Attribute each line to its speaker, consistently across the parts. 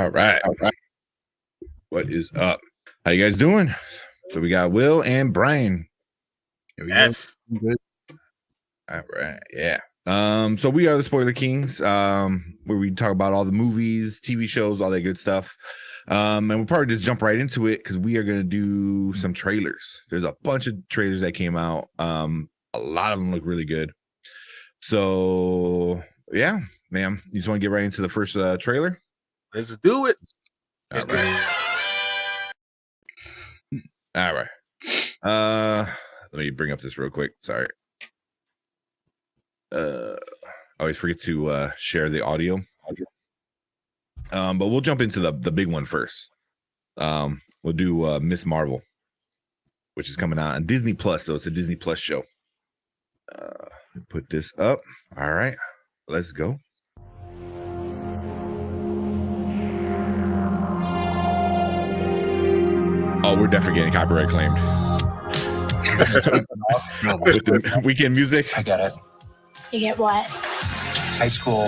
Speaker 1: All right. What is up? How you guys doing? So we got Will and Bryon.
Speaker 2: Here we
Speaker 3: go.
Speaker 2: Good.
Speaker 1: All right. Yeah. So we are the Spoiler Kings, where we talk about all the movies, TV shows, all that good stuff. And we'll probably just jump right into it because we are gonna do some trailers. There's a bunch of trailers that came out. A lot of them look really good. So yeah, ma'am, you just want to get right into the first trailer?
Speaker 3: Let's do it.
Speaker 1: All right. All right. Let me bring up this real quick. Sorry. I always forget to share the audio. But we'll jump into the big one first. We'll do Miss Marvel, which is coming out on Disney Plus. So it's a Disney Plus show. Put this up. All right, let's go. Oh, we're definitely getting copyright claimed. With the weekend music.
Speaker 4: I get it.
Speaker 5: You get what?
Speaker 4: High school.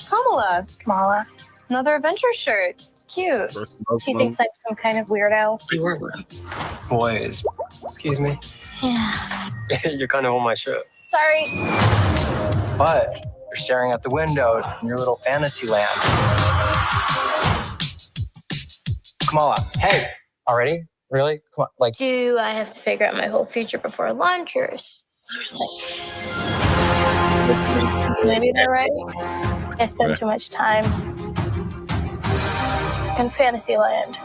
Speaker 5: Kamala. Another Avengers shirt. Cute. She thinks I'm some kind of weirdo.
Speaker 4: You are boys. Excuse me.
Speaker 5: Yeah.
Speaker 4: You're kind of on my shirt.
Speaker 5: Sorry.
Speaker 4: But you're staring at the window in your little fantasy land. Kamala, hey, already? Really? Come on, like.
Speaker 5: Do I have to figure out my whole future before lunch, or maybe they're right? I spend too much time in fantasy land.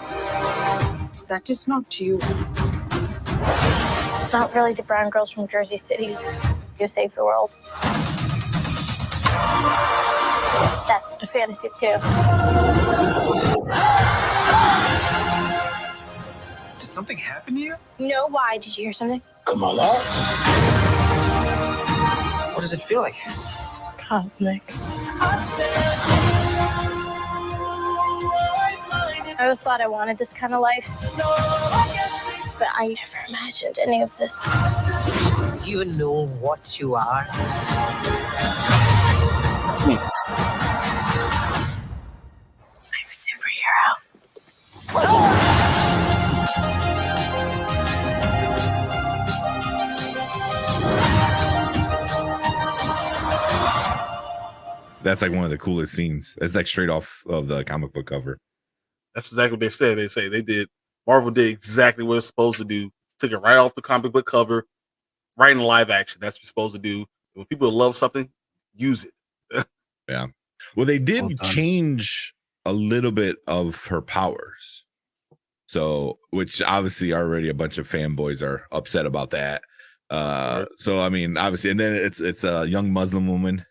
Speaker 6: That is not you.
Speaker 5: It's not really the brown girls from Jersey City who save the world. That's a fantasy too.
Speaker 6: Did something happen to you?
Speaker 5: No, why? Did you hear something?
Speaker 4: Kamala? What does it feel like?
Speaker 5: Cosmic. I always thought I wanted this kind of life, but I never imagined any of this.
Speaker 7: Do you know what you are?
Speaker 5: I'm a superhero.
Speaker 1: That's like one of the coolest scenes. It's like straight off of the comic book cover.
Speaker 3: That's exactly what they said. They say they did. Marvel did exactly what it's supposed to do. Took it right off the comic book cover, right in live action. That's what you're supposed to do. When people love something, use it.
Speaker 1: Yeah. Well, they did change a little bit of her powers. So, which obviously already a bunch of fanboys are upset about that. So I mean, obviously, and then it's a young Muslim woman,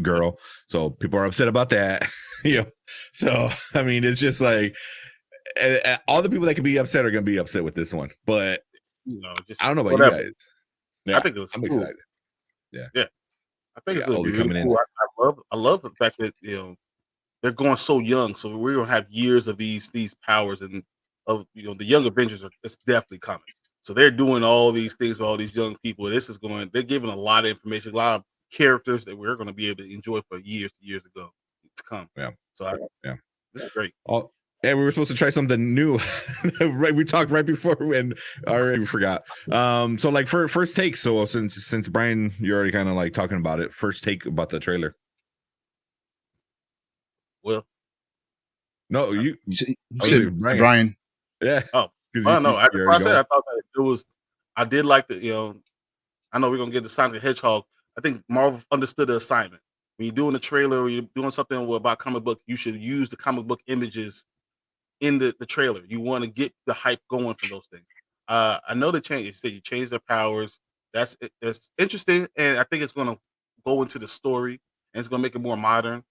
Speaker 1: girl. So people are upset about that. So I mean, it's just like all the people that can be upset are going to be upset with this one. But I don't know about you guys. Yeah,
Speaker 3: I think I'm cool.
Speaker 1: Excited. Yeah.
Speaker 3: I think it's really cool. I love the fact that they're going so young. So we're gonna have years of these powers, and of the young Avengers it's definitely coming. So they're doing all these things with all these young people. They're giving a lot of information, a lot of characters that we're going to be able to enjoy for years to come.
Speaker 1: Yeah.
Speaker 3: So this is great.
Speaker 1: And we were supposed to try something new. Right, we talked right before and already forgot. So like for first take. So since Bryon, you're already kind of like talking about it. First take about the trailer.
Speaker 3: Well,
Speaker 1: no, you
Speaker 2: said Bryon.
Speaker 1: Yeah.
Speaker 3: Oh. Well, no, I thought that it was. I did like the. I know we're gonna get the Sonic the Hedgehog. I think Marvel understood the assignment. When you're doing a trailer or you're doing something about comic book, you should use the comic book images in the trailer. You want to get the hype going for those things. I know they changed. You said you changed their powers. That's interesting, and I think it's gonna go into the story and it's gonna make it more modern,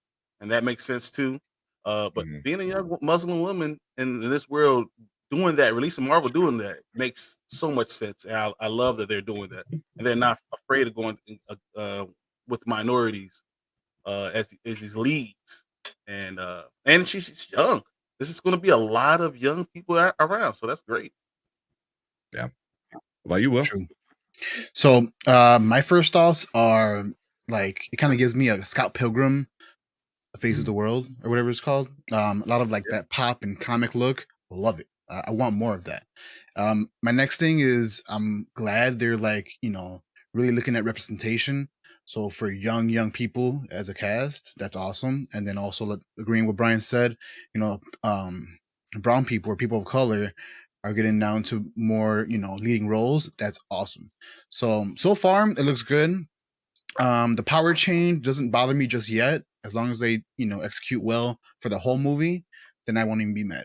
Speaker 3: and that makes sense too. But being a young Muslim woman in this world. Doing that, releasing Marvel doing that makes so much sense. And I love that they're doing that, and they're not afraid of going with minorities as these leads. And she's young. This is going to be a lot of young people around, so that's great.
Speaker 1: Yeah. What about you, Will?
Speaker 2: True. So my first thoughts are like it kind of gives me a Scott Pilgrim Faces the World or whatever it's called. A lot of like that pop and comic look. Love it. I want more of that. My next thing is I'm glad they're like, really looking at representation. So for young people as a cast, that's awesome. And then also agreeing with Brian said, brown people or people of color are getting down to more, leading roles. That's awesome. So far it looks good. The power change doesn't bother me just yet. As long as they, execute well for the whole movie, then I won't even be mad.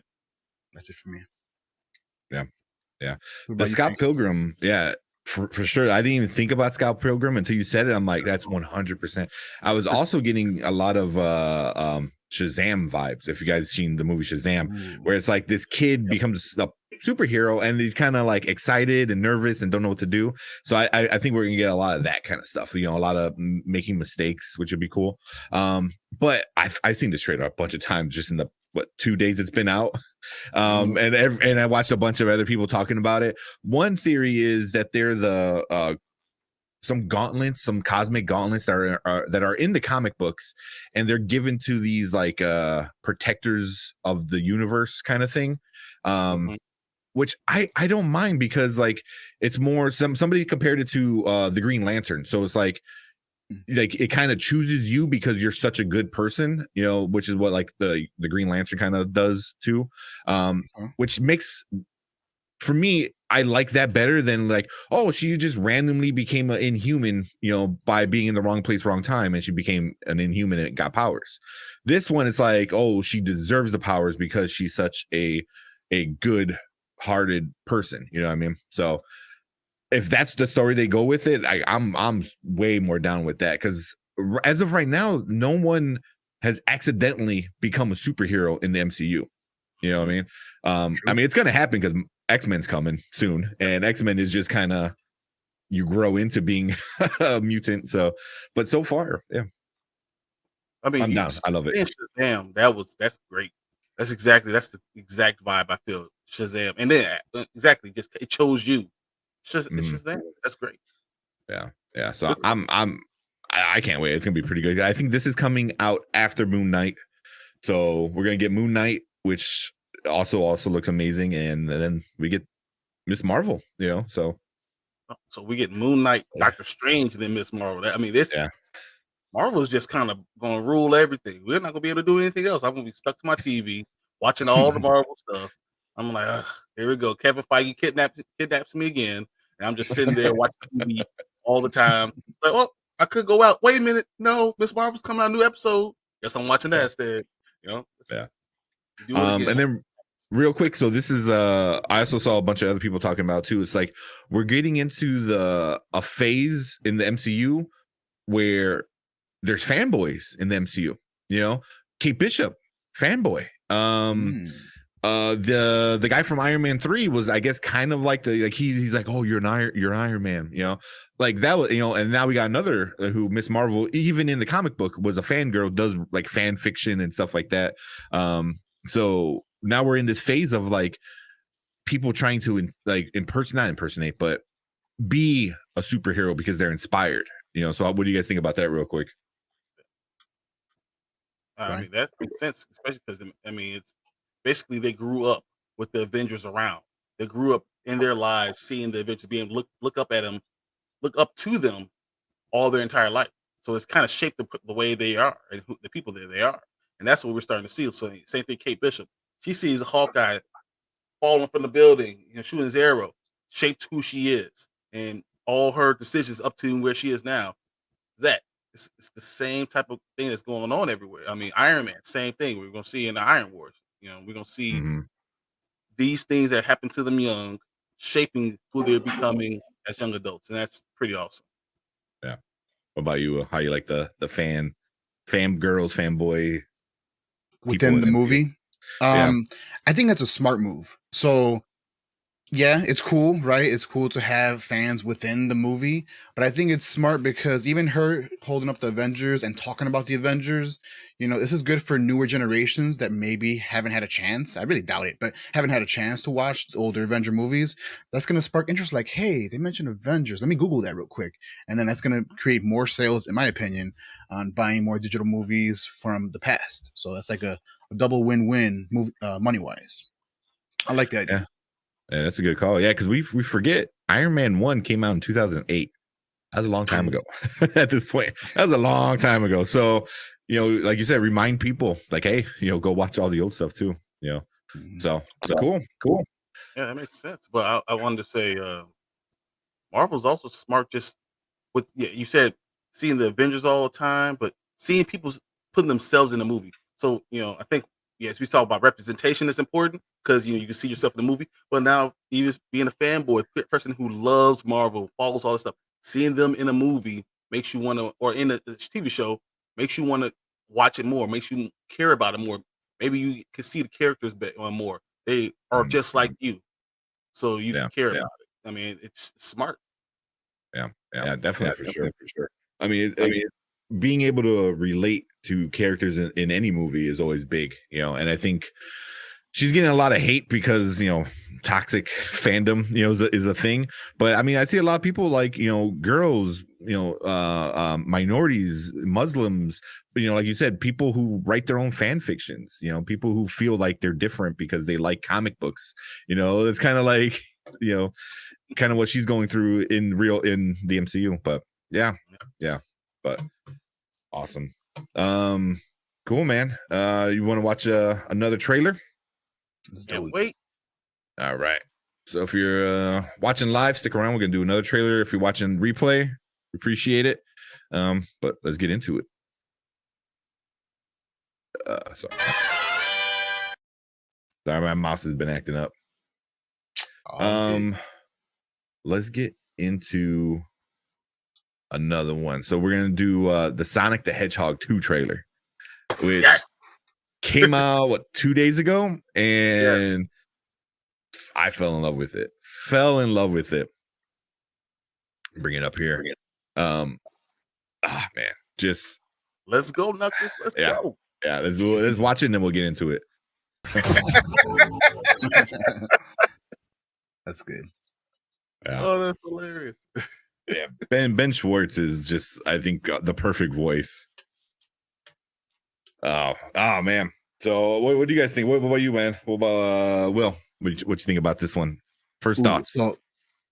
Speaker 2: That's it for me.
Speaker 1: Yeah. The Scott Pilgrim, for sure. I didn't even think about Scott Pilgrim until you said it. I'm like, that's 100%. I was also getting a lot of Shazam vibes. If you guys seen the movie Shazam, where it's like this kid becomes a superhero and he's kind of like excited and nervous and don't know what to do. So I think we're gonna get a lot of that kind of stuff. A lot of making mistakes, which would be cool. But I've seen this trailer a bunch of times just in the 2 days it's been out. And I watched a bunch of other people talking about it. One theory is that they're the some gauntlets, some cosmic gauntlets that are in the comic books, and they're given to these like protectors of the universe kind of thing. Which I don't mind, because like it's more somebody compared it to the Green Lantern. So it's like it kind of chooses you because you're such a good person, which is what like the Green Lantern kind of does too. Which makes, for me, I like that better than like, oh, she just randomly became an Inhuman, by being in the wrong place, wrong time, and she became an Inhuman and got powers. This one is like, oh, she deserves the powers because she's such a good hearted person. You know what I mean? So if that's the story they go with it, I'm way more down with that, because as of right now, no one has accidentally become a superhero in the MCU. You know what I mean? I mean, it's gonna happen because X-Men's coming soon, and X-Men is just kind of, you grow into being a mutant. So, but so far, yeah. I mean, I'm down. I love it.
Speaker 3: Shazam, that's great. That's the exact vibe I feel. Shazam, and then exactly, just it chose you. It's Shazam. That's great.
Speaker 1: Yeah. So I can't wait. It's gonna be pretty good. I think this is coming out after Moon Knight, so we're gonna get Moon Knight, which also looks amazing, and then we get Miss Marvel. So
Speaker 3: we get Moon Knight, Doctor Strange, and then Miss Marvel. Marvel's just kind of gonna rule everything. We're not gonna be able to do anything else. I'm gonna be stuck to my TV watching all the Marvel stuff. I'm like, here we go. Kevin Feige kidnaps me again. And I'm just sitting there watching TV all the time. Like, oh, I could go out. Wait a minute. No, Miss Marvel's coming out a new episode. Guess I'm watching that instead.
Speaker 1: And then real quick, so this is I also saw a bunch of other people talking about too. It's like we're getting into a phase in the MCU where there's fanboys in the MCU. Kate Bishop, fanboy. The guy from Iron Man 3 was, I guess, kind of like he's like, oh, you're an Iron Man, like that was, and now we got another who, Miss Marvel, even in the comic book, was a fangirl, does like fan fiction and stuff like that. So now we're in this phase of like people trying to not impersonate, but be a superhero because they're inspired. So what do you guys think about that, real quick?
Speaker 3: I mean, that makes sense, especially because it's basically they grew up with the Avengers around. They grew up in their lives seeing the Avengers, being look up at them, look up to them all their entire life. So it's kind of shaped the way they are and the people that they are, and that's what we're starting to see. So same thing, Kate Bishop. She sees Hawkeye falling from the building, shooting his arrow, shaped who she is, and all her decisions up to where she is now. It's the same type of thing that's going on everywhere. I mean, Iron Man, same thing. We're going to see in the Iron Wars. We're going to see these things that happen to them young, shaping who they're becoming as young adults, and that's pretty awesome.
Speaker 1: Yeah. What about you? How you like the fanboy
Speaker 2: within the movie? I think that's a smart move. So Yeah, it's cool, right? It's cool to have fans within the movie, but I think it's smart because even her holding up the Avengers and talking about the Avengers, this is good for newer generations that maybe haven't had a chance. I really doubt it, but haven't had a chance to watch the older Avenger movies. That's going to spark interest like, hey, they mentioned Avengers. Let me Google that real quick. And then that's going to create more sales, in my opinion, on buying more digital movies from the past. So that's like a double win-win money wise. I like the idea.
Speaker 1: Yeah, that's a good call. Yeah, because we forget Iron Man 1 came out in 2008. That was a long time ago. At this point, that was a long time ago. So, like you said, remind people like, hey, go watch all the old stuff too. So cool.
Speaker 3: Yeah, that makes sense. But I wanted to say, Marvel's also smart. Just with you said seeing the Avengers all the time, but seeing people putting themselves in the movie. So I think yes, we talk about representation is important because you can see yourself in the movie. But now even being a fanboy, person who loves Marvel, follows all this stuff, seeing them in a movie makes you want to, or in a TV show makes you want to watch it more, makes you care about it more. Maybe you can see the characters more. They are just like you, so you care about it. I mean, it's smart.
Speaker 1: Yeah, definitely for sure. I mean, being able to relate to characters in any movie is always big, and I think she's getting a lot of hate because toxic fandom is a thing. But I mean, I see a lot of people like girls, minorities, Muslims, like you said, people who write their own fan fictions, people who feel like they're different because they like comic books. It's kind of like kind of what she's going through in the MCU. But yeah, but awesome. Cool, man. You want to watch another trailer?
Speaker 3: Can't wait.
Speaker 1: All right. So if you're watching live, stick around. We're gonna do another trailer. If you're watching replay, we appreciate it. But let's get into it. Sorry, my mouse has been acting up. Let's get into another one. So we're gonna do the Sonic the Hedgehog 2 trailer, which came out 2 days ago, and I fell in love with it. Bring it up here. Man, just
Speaker 3: let's go, Knuckles. Let's go.
Speaker 1: Yeah, let's watch it and then we'll get into it.
Speaker 2: That's good.
Speaker 1: Yeah.
Speaker 3: Oh, that's hilarious.
Speaker 1: Yeah, Ben Schwartz is just, I think, the perfect voice. Oh man. So what do you guys think? What about you, man? What about Will? What you think about this one? First thoughts.
Speaker 2: So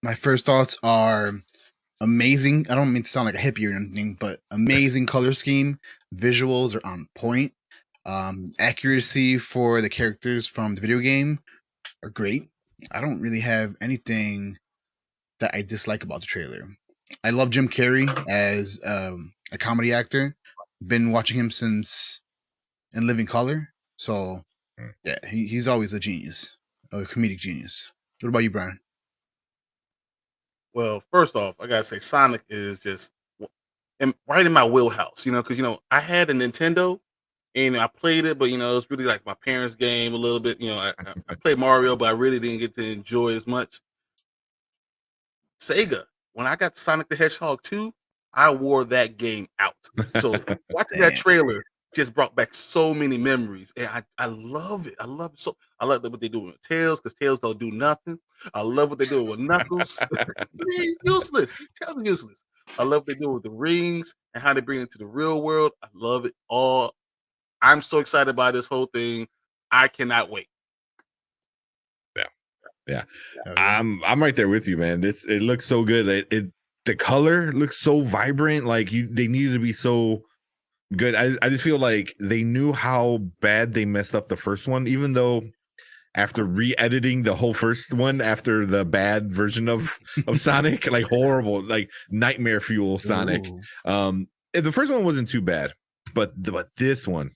Speaker 2: my first thoughts are amazing. I don't mean to sound like a hippie or anything, but amazing color scheme. Visuals are on point. Accuracy for the characters from the video game are great. I don't really have anything that I dislike about the trailer. I love Jim Carrey as a comedy actor. Been watching him since In Living Color. So yeah, he's always a genius, a comedic genius. What about you, Brian?
Speaker 3: Well, first off, I gotta say Sonic is just right in my wheelhouse, because I had a Nintendo and I played it, but it was really like my parents' game a little bit. I played Mario, but I really didn't get to enjoy as much. Sega, when I got Sonic the Hedgehog 2, I wore that game out. So watching that trailer just brought back so many memories, and I love it. I love it so. I love what they do with Tails because Tails don't do nothing. I love what they do with Knuckles. He's useless. Tails is useless. I love what they do with the rings and how they bring it to the real world. I love it all. I'm so excited by this whole thing. I cannot wait.
Speaker 1: Yeah. I'm right there with you, man. It looks so good. The color looks so vibrant. Like they needed to be so good. I just feel like they knew how bad they messed up the first one, even though after re-editing the whole first one after the bad version of Sonic, like horrible, like nightmare fuel Sonic. The first one wasn't too bad, but this one,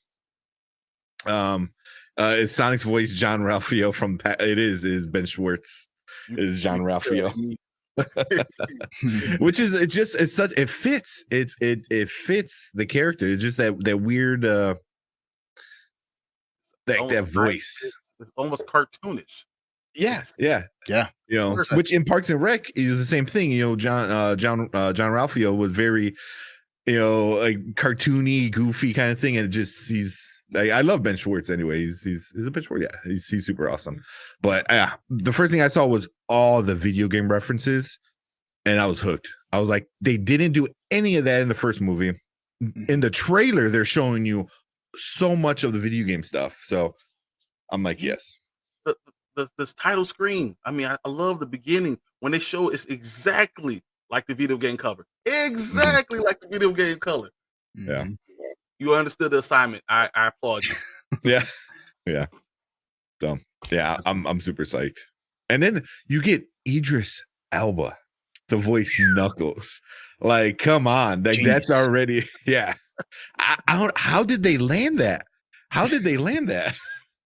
Speaker 1: is Sonic's voice John Ralphio from is Ben Schwartz is John Ralphio. Which is it fits it fits the character. It's just that weird that voice.
Speaker 3: It's almost cartoonish.
Speaker 1: Yeah. You know, which in Parks and Rec is the same thing. You know, John Ralphio was very, you know, like cartoony, goofy kind of thing, and he's like, I love Ben Schwartz anyway. He's a Ben Schwartz. Yeah, he's super awesome. But the first thing I saw was all the video game references, and I was hooked. I was like, they didn't do any of that in the first movie. In the trailer, they're showing you so much of the video game stuff. So I'm like, yes.
Speaker 3: The title screen. I mean, I love the beginning when they show it's exactly like the video game cover. Exactly like the video game color.
Speaker 1: Yeah.
Speaker 3: You understood the assignment. I applaud you.
Speaker 1: Yeah. So yeah, I'm super psyched. And then you get Idris Elba to voice Knuckles. Like, come on. Like,
Speaker 2: Genius.
Speaker 1: that's already, yeah. How did they land that? How did they land that?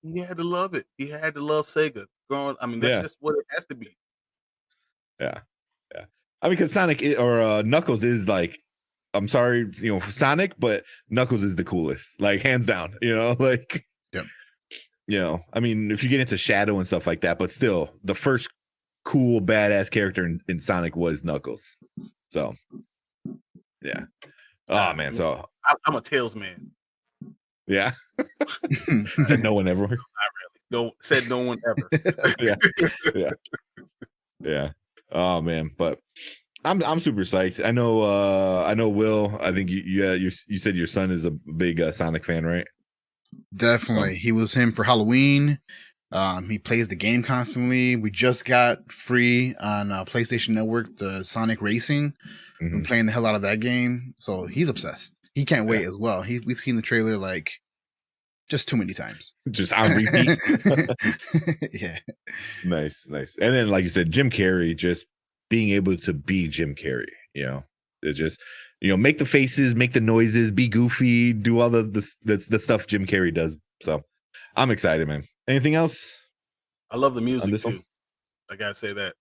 Speaker 3: He had to love it. He had to love Sega. I mean, that's just what it has to be.
Speaker 1: Yeah. I mean, because Sonic or Knuckles is like, I'm sorry, you know, Sonic, but Knuckles is the coolest, like hands down. You know, like,
Speaker 2: yep.
Speaker 1: You know, I mean, if you get into Shadow and stuff like that, but still, the first cool badass character in Sonic was Knuckles. So, yeah. Oh man, so
Speaker 3: I'm a Tails man.
Speaker 1: Yeah. Said no one ever.
Speaker 3: Not really. Said no one ever.
Speaker 1: Yeah. Oh man, but I'm super psyched. I know Will. I think you said your son is a big Sonic fan, right?
Speaker 2: Definitely. He was him for Halloween. He plays the game constantly. We just got free on PlayStation Network the Sonic Racing. Been playing the hell out of that game, so he's obsessed. He can't wait as well. We've seen the trailer like just too many times.
Speaker 1: Just on repeat.
Speaker 2: Yeah.
Speaker 1: Nice. And then, like you said, Jim Carrey, just being able to be Jim Carrey, you know, it just, you know, make the faces, make the noises, be goofy, do all the stuff Jim Carrey does. So I'm excited, man. Anything else?
Speaker 3: I love the music too. I gotta say that.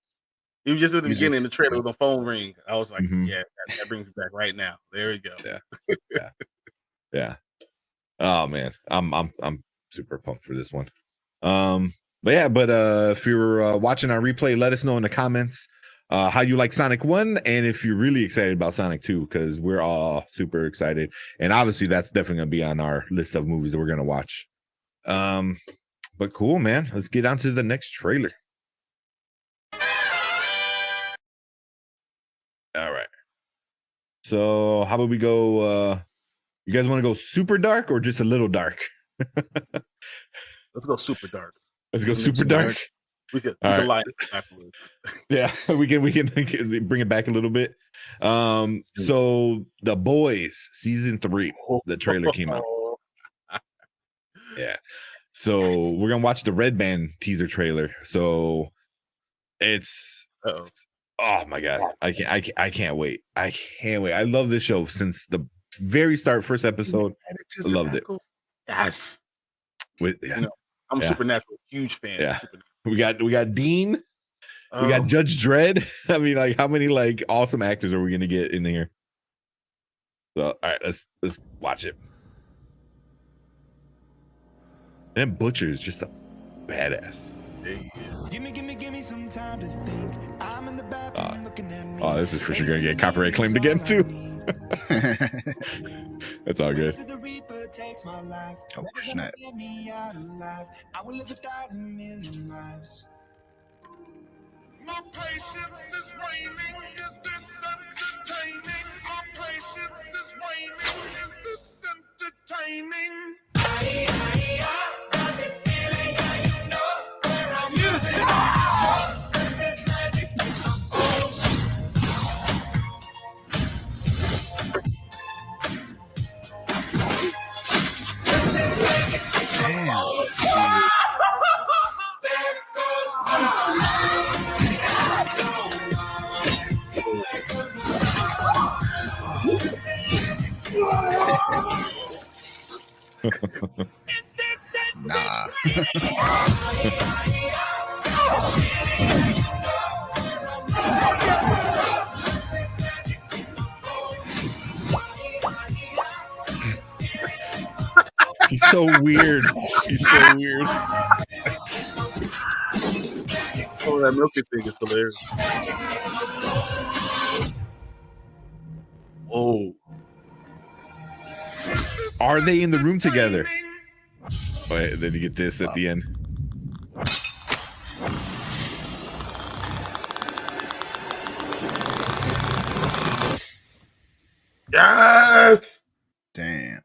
Speaker 3: Even just at the beginning, the trailer with the phone ring, I was like, yeah, that brings me back right now. There we go.
Speaker 1: Yeah. Oh man, I'm super pumped for this one. But if you're watching our replay, let us know in the comments how you like Sonic 1 and if you're really excited about Sonic 2, because we're all super excited. And obviously that's definitely gonna be on our list of movies that we're gonna watch. But cool, man. Let's get on to the next trailer. All right. So how about we go you guys want to go super dark or just a little dark?
Speaker 3: Let's go super dark.
Speaker 1: Let's go super dark.
Speaker 3: We can light it afterwards.
Speaker 1: Yeah, we can bring it back a little bit. So The Boys season 3, the trailer came out. Yeah. So we're gonna watch the Red Band teaser trailer. So it's oh my god, I can't wait. I can't wait. I love this show since the very start, first episode. I loved it.
Speaker 3: Yes.
Speaker 1: You know,
Speaker 3: I'm a Supernatural huge fan.
Speaker 1: Yeah. We got Dean. We got Judge Dredd. I mean, like, how many like awesome actors are we gonna get in here? So all right, let's watch it. And Butcher is just a badass.
Speaker 8: Give me some time to think. I'm in the bathroom looking at me.
Speaker 1: Oh, this is for sure gonna get copyright claimed again too. That's all good.
Speaker 2: Oh snap.
Speaker 8: I will live 1,000 million lives. My patience is waning. Is this entertaining? My patience is waning. Is this entertaining? Got this feeling, you know where I'm using. Cause this magic is unfold.
Speaker 2: Nah.
Speaker 1: He's so weird. He's so weird.
Speaker 3: doing that milking thing is hilarious. Oh,
Speaker 1: Are they in the room together? Wait, then you get this at the end.
Speaker 3: yes.
Speaker 2: Damn.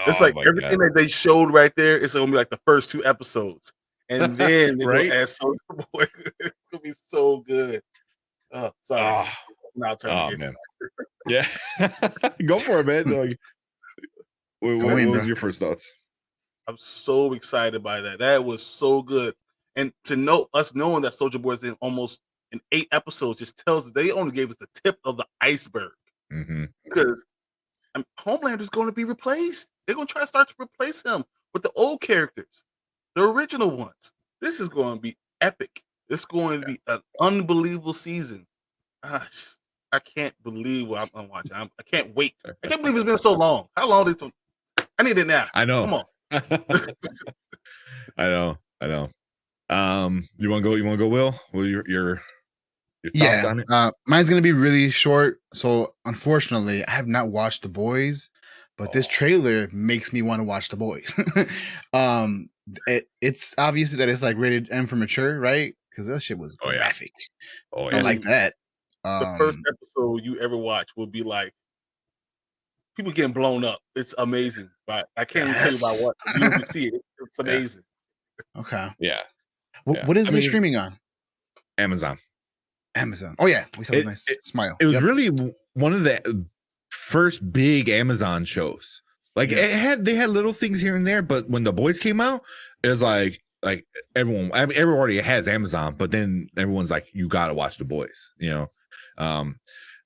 Speaker 3: It's like everything that they showed right there. It's gonna be like the first 2 episodes, and then they're gonna add Soldier Boy. It's gonna be so good. Oh, sorry. Now turn
Speaker 1: man. Yeah, go for it, man. Like, what was your first thoughts?
Speaker 3: I'm so excited by that. That was so good, and to know us knowing that Soldier Boy is in almost in 8 episodes just tells us they only gave us the tip of the iceberg. Because Homelander's going to be replaced. They're going to try to start to replace him with the old characters, the original ones. This is going to be epic. It's going to be an unbelievable season. Gosh, I can't believe what I'm watching. I can't wait. I can't believe it's been so long. How long did it? I need it now.
Speaker 1: I know.
Speaker 3: Come on.
Speaker 1: I know. You want to go, Will? Will your thoughts on it?
Speaker 2: Mine's gonna be really short. So unfortunately, I have not watched The Boys, but this trailer makes me want to watch The Boys. It's obvious that it's like rated M for mature, right? Because that shit was graphic. I don't like that.
Speaker 3: The first episode you ever watch will be like people getting blown up. It's amazing, but I can't even tell you about what you see it. It's amazing.
Speaker 2: Okay.
Speaker 1: Yeah.
Speaker 2: What is it streaming on?
Speaker 1: Amazon.
Speaker 2: Oh yeah, we saw a nice smile.
Speaker 1: It was really one of the first big Amazon shows. Like they had little things here and there, but when The Boys came out, it was like everyone already has Amazon, but then everyone's like, you gotta watch The Boys, you know.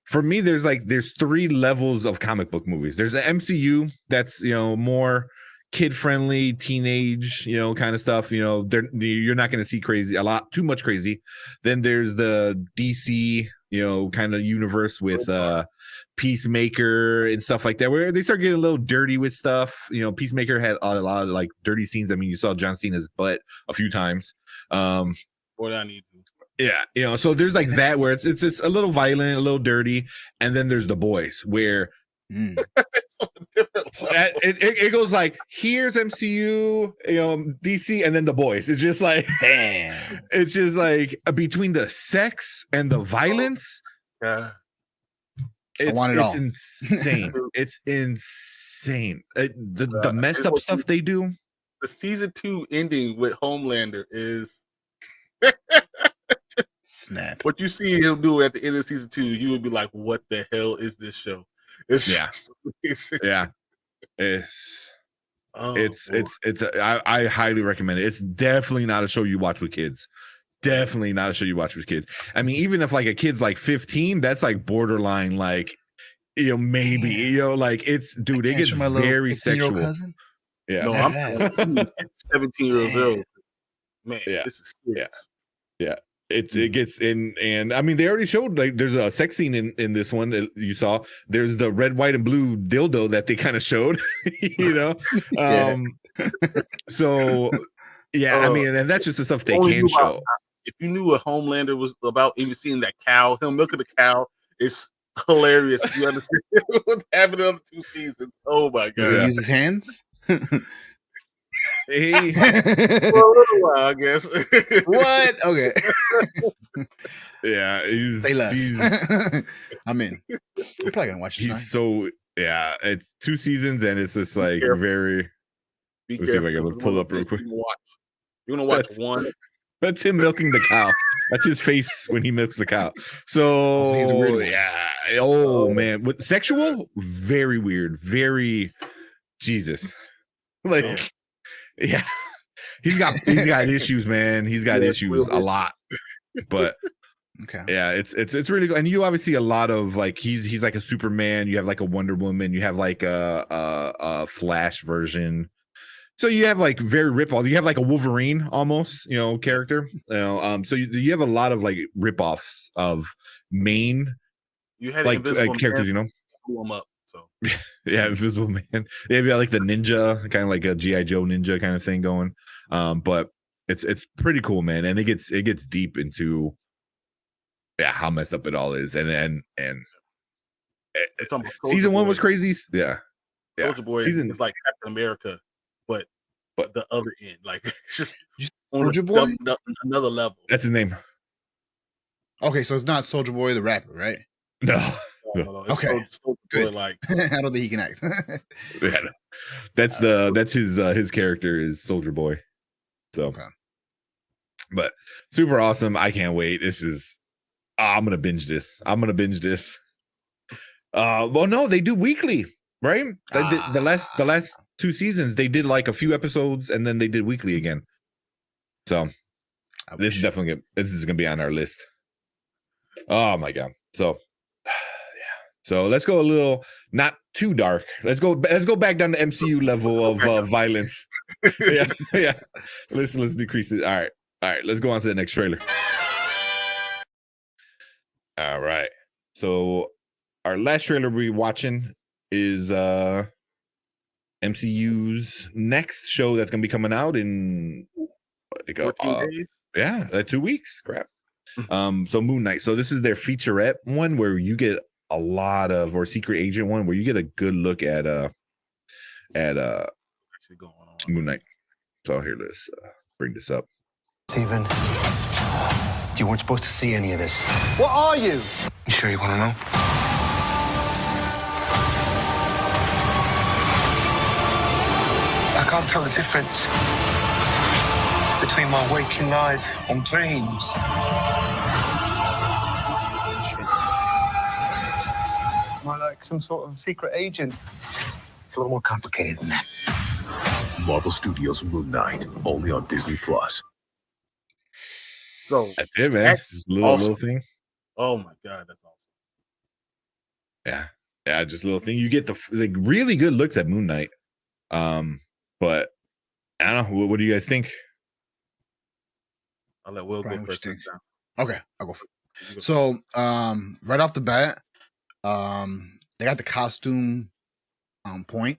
Speaker 1: For me, there's 3 levels of comic book movies. There's the MCU that's, you know, more kid friendly, teenage, you know, kind of stuff. You know, you're not going to see too much crazy. Then there's the DC, you know, kind of universe with Peacemaker and stuff like that, where they start getting a little dirty with stuff. You know, Peacemaker had a lot of like dirty scenes. I mean, you saw John Cena's butt a few times.
Speaker 3: What I need to.
Speaker 1: Yeah, you know, so there's like that where it's just a little violent, a little dirty, and then there's The Boys where it goes like, here's MCU, you know, DC, and then The Boys. It's just like,
Speaker 2: damn.
Speaker 1: It's just like between the sex and the violence.
Speaker 3: Yeah.
Speaker 2: I want it all.
Speaker 1: Insane. It's insane. The messed up stuff they do.
Speaker 3: The season 2 ending with Homelander is
Speaker 2: snap.
Speaker 3: What you see him do at the end of season 2, you would be like, "What the hell is this show?" It's
Speaker 1: I highly recommend it. It's definitely not a show you watch with kids. Definitely not a show you watch with kids. I mean, even if like a kid's like 15, that's like borderline, like, you know, maybe, you know, like it's, dude, it gets very sexual.
Speaker 2: Cousin?
Speaker 1: Yeah,
Speaker 3: no, I'm 17 years old. Man, this is serious.
Speaker 1: Yeah. It gets in, and I mean, they already showed like there's a sex scene in this one that you saw. There's the red, white, and blue dildo that they kind of showed, you know. So yeah, I mean, and that's just the stuff they can show.
Speaker 3: If you knew what Homelander was about, even seeing that cow, him milking the cow, is hilarious. If you understand what happened in the other 2 seasons. Oh my god!
Speaker 2: Does he use his hands?
Speaker 3: For a little while, I guess.
Speaker 2: What? Okay.
Speaker 1: Yeah,
Speaker 2: say less. I'm in. I'm probably gonna watch.
Speaker 1: It's 2 seasons, and it's just like very. Let's see if I can pull up real quick.
Speaker 3: You're gonna watch one.
Speaker 1: That's him milking the cow. That's his face when he milks the cow. So
Speaker 2: he's a weird one.
Speaker 1: Yeah. Oh man, with sexual, very weird. Very Jesus. Like. Yeah, he's got issues, man. He's got issues a lot, but yeah, it's really good. And you obviously see a lot of like he's like a Superman. You have like a Wonder Woman. You have like a Flash version. So you have like very rip-off. You have like a Wolverine almost, you know, character. You know, so you have a lot of like rip-offs of main.
Speaker 3: You had
Speaker 1: like characters, you know.
Speaker 3: Blew them up. So
Speaker 1: yeah, Invisible Man. They've got like the ninja, kind of like a G.I. Joe ninja kind of thing going. But it's pretty cool, man, and it gets deep into how messed up it all is, and season 1 was crazy.
Speaker 3: Soldier Boy is like Captain America, but the other end, like it's just
Speaker 2: Soldier Boy,
Speaker 3: another level.
Speaker 1: That's his name.
Speaker 2: Okay, so it's not Soldier Boy the rapper, right?
Speaker 1: No.
Speaker 2: Okay,
Speaker 3: Soldier Boy, like
Speaker 2: I don't think he can act.
Speaker 1: That's his character is Soldier Boy. So, but super awesome. I can't wait. This is. I'm gonna binge this. Well, no, they do weekly, right? The last 2 seasons they did like a few episodes and then they did weekly again. So this is gonna be on our list. Oh my god. So so let's go a little not too dark. Let's go back down to MCU level of violence. yeah. Let's decrease it. All right. Let's go on to the next trailer. All right. So our last trailer we're watching is MCU's next show that's gonna be coming out in
Speaker 3: 14 days.
Speaker 1: Yeah, 2 weeks. Crap. So Moon Knight. So this is their featurette one where you get a lot of, or secret agent one where you get a good look at
Speaker 3: actually going on
Speaker 1: Moon Knight. So here, let's bring this up.
Speaker 9: Steven, you weren't supposed to see any of this.
Speaker 10: What are you?
Speaker 9: You sure you want to know? I can't tell the difference between my waking life and dreams. Am I like some sort of secret agent? It's a little more complicated than that.
Speaker 11: Marvel Studios' Moon Knight, only on Disney Plus.
Speaker 3: So
Speaker 1: that's it, man. Just a little thing.
Speaker 3: Oh my god, that's
Speaker 1: awesome. Yeah, just a little thing. You get the really good looks at Moon Knight. But I don't know. What do you guys think?
Speaker 3: I'll let Will go first.
Speaker 2: Okay, I'll go first. So, right off the bat, they got the costume on point.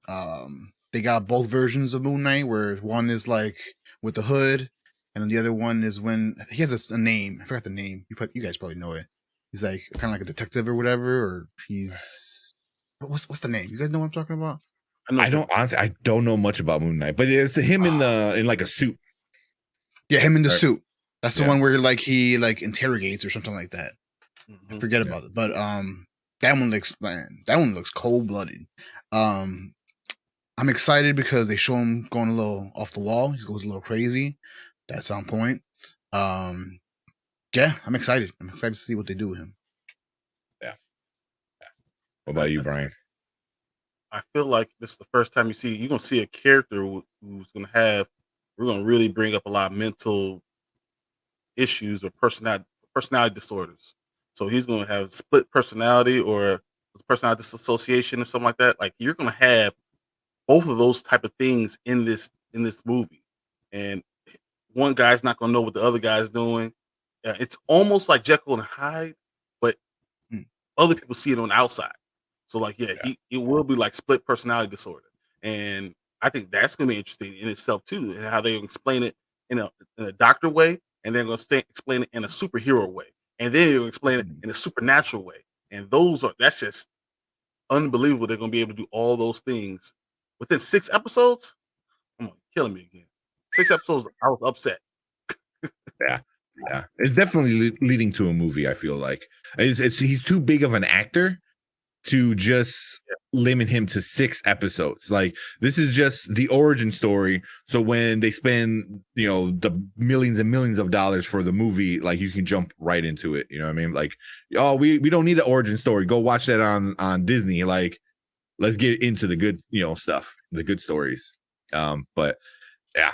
Speaker 2: They got both versions of Moon Knight, where one is like with the hood, and then the other one is when he has a name. I forgot the name. You guys probably know it. He's like kind of like a detective or whatever, or he's what's the name? You guys know what I'm talking about?
Speaker 1: I don't know much about Moon Knight, but it's him in like a suit.
Speaker 2: Yeah, him in the suit. That's the one where like he like interrogates or something like that. I forget about it, but that one looks cold blooded. I'm excited because they show him going a little off the wall. He goes a little crazy. That's on point. Yeah, I'm excited. I'm excited to see what they do with him.
Speaker 1: Yeah. What about you, Brian?
Speaker 3: I feel like this is the first time you're going to see a character who's going to we're going to really bring up a lot of mental issues or personality disorders. So he's going to have split personality or personality dissociation or something like that. Like you're going to have both of those type of things in this movie. And one guy's not going to know what the other guy's doing. It's almost like Jekyll and Hyde, but other people see it on the outside. So like, it will be like split personality disorder. And I think that's going to be interesting in itself too, and how they explain it in a doctor way, and then going to explain it in a superhero way, and then they'll explain it in a supernatural way. And that's just unbelievable. They're going to be able to do all those things within 6 episodes. Come on, killing me again. 6 episodes, I was upset.
Speaker 1: Yeah, it's definitely leading to a movie. I feel like he's too big of an actor to just limit him to 6 episodes. Like this is just the origin story. So when they spend, the millions and millions of dollars for the movie, like you can jump right into it. You know what I mean? Like, oh, we don't need an origin story. Go watch that on Disney. Like, let's get into the good, stuff, the good stories. But yeah,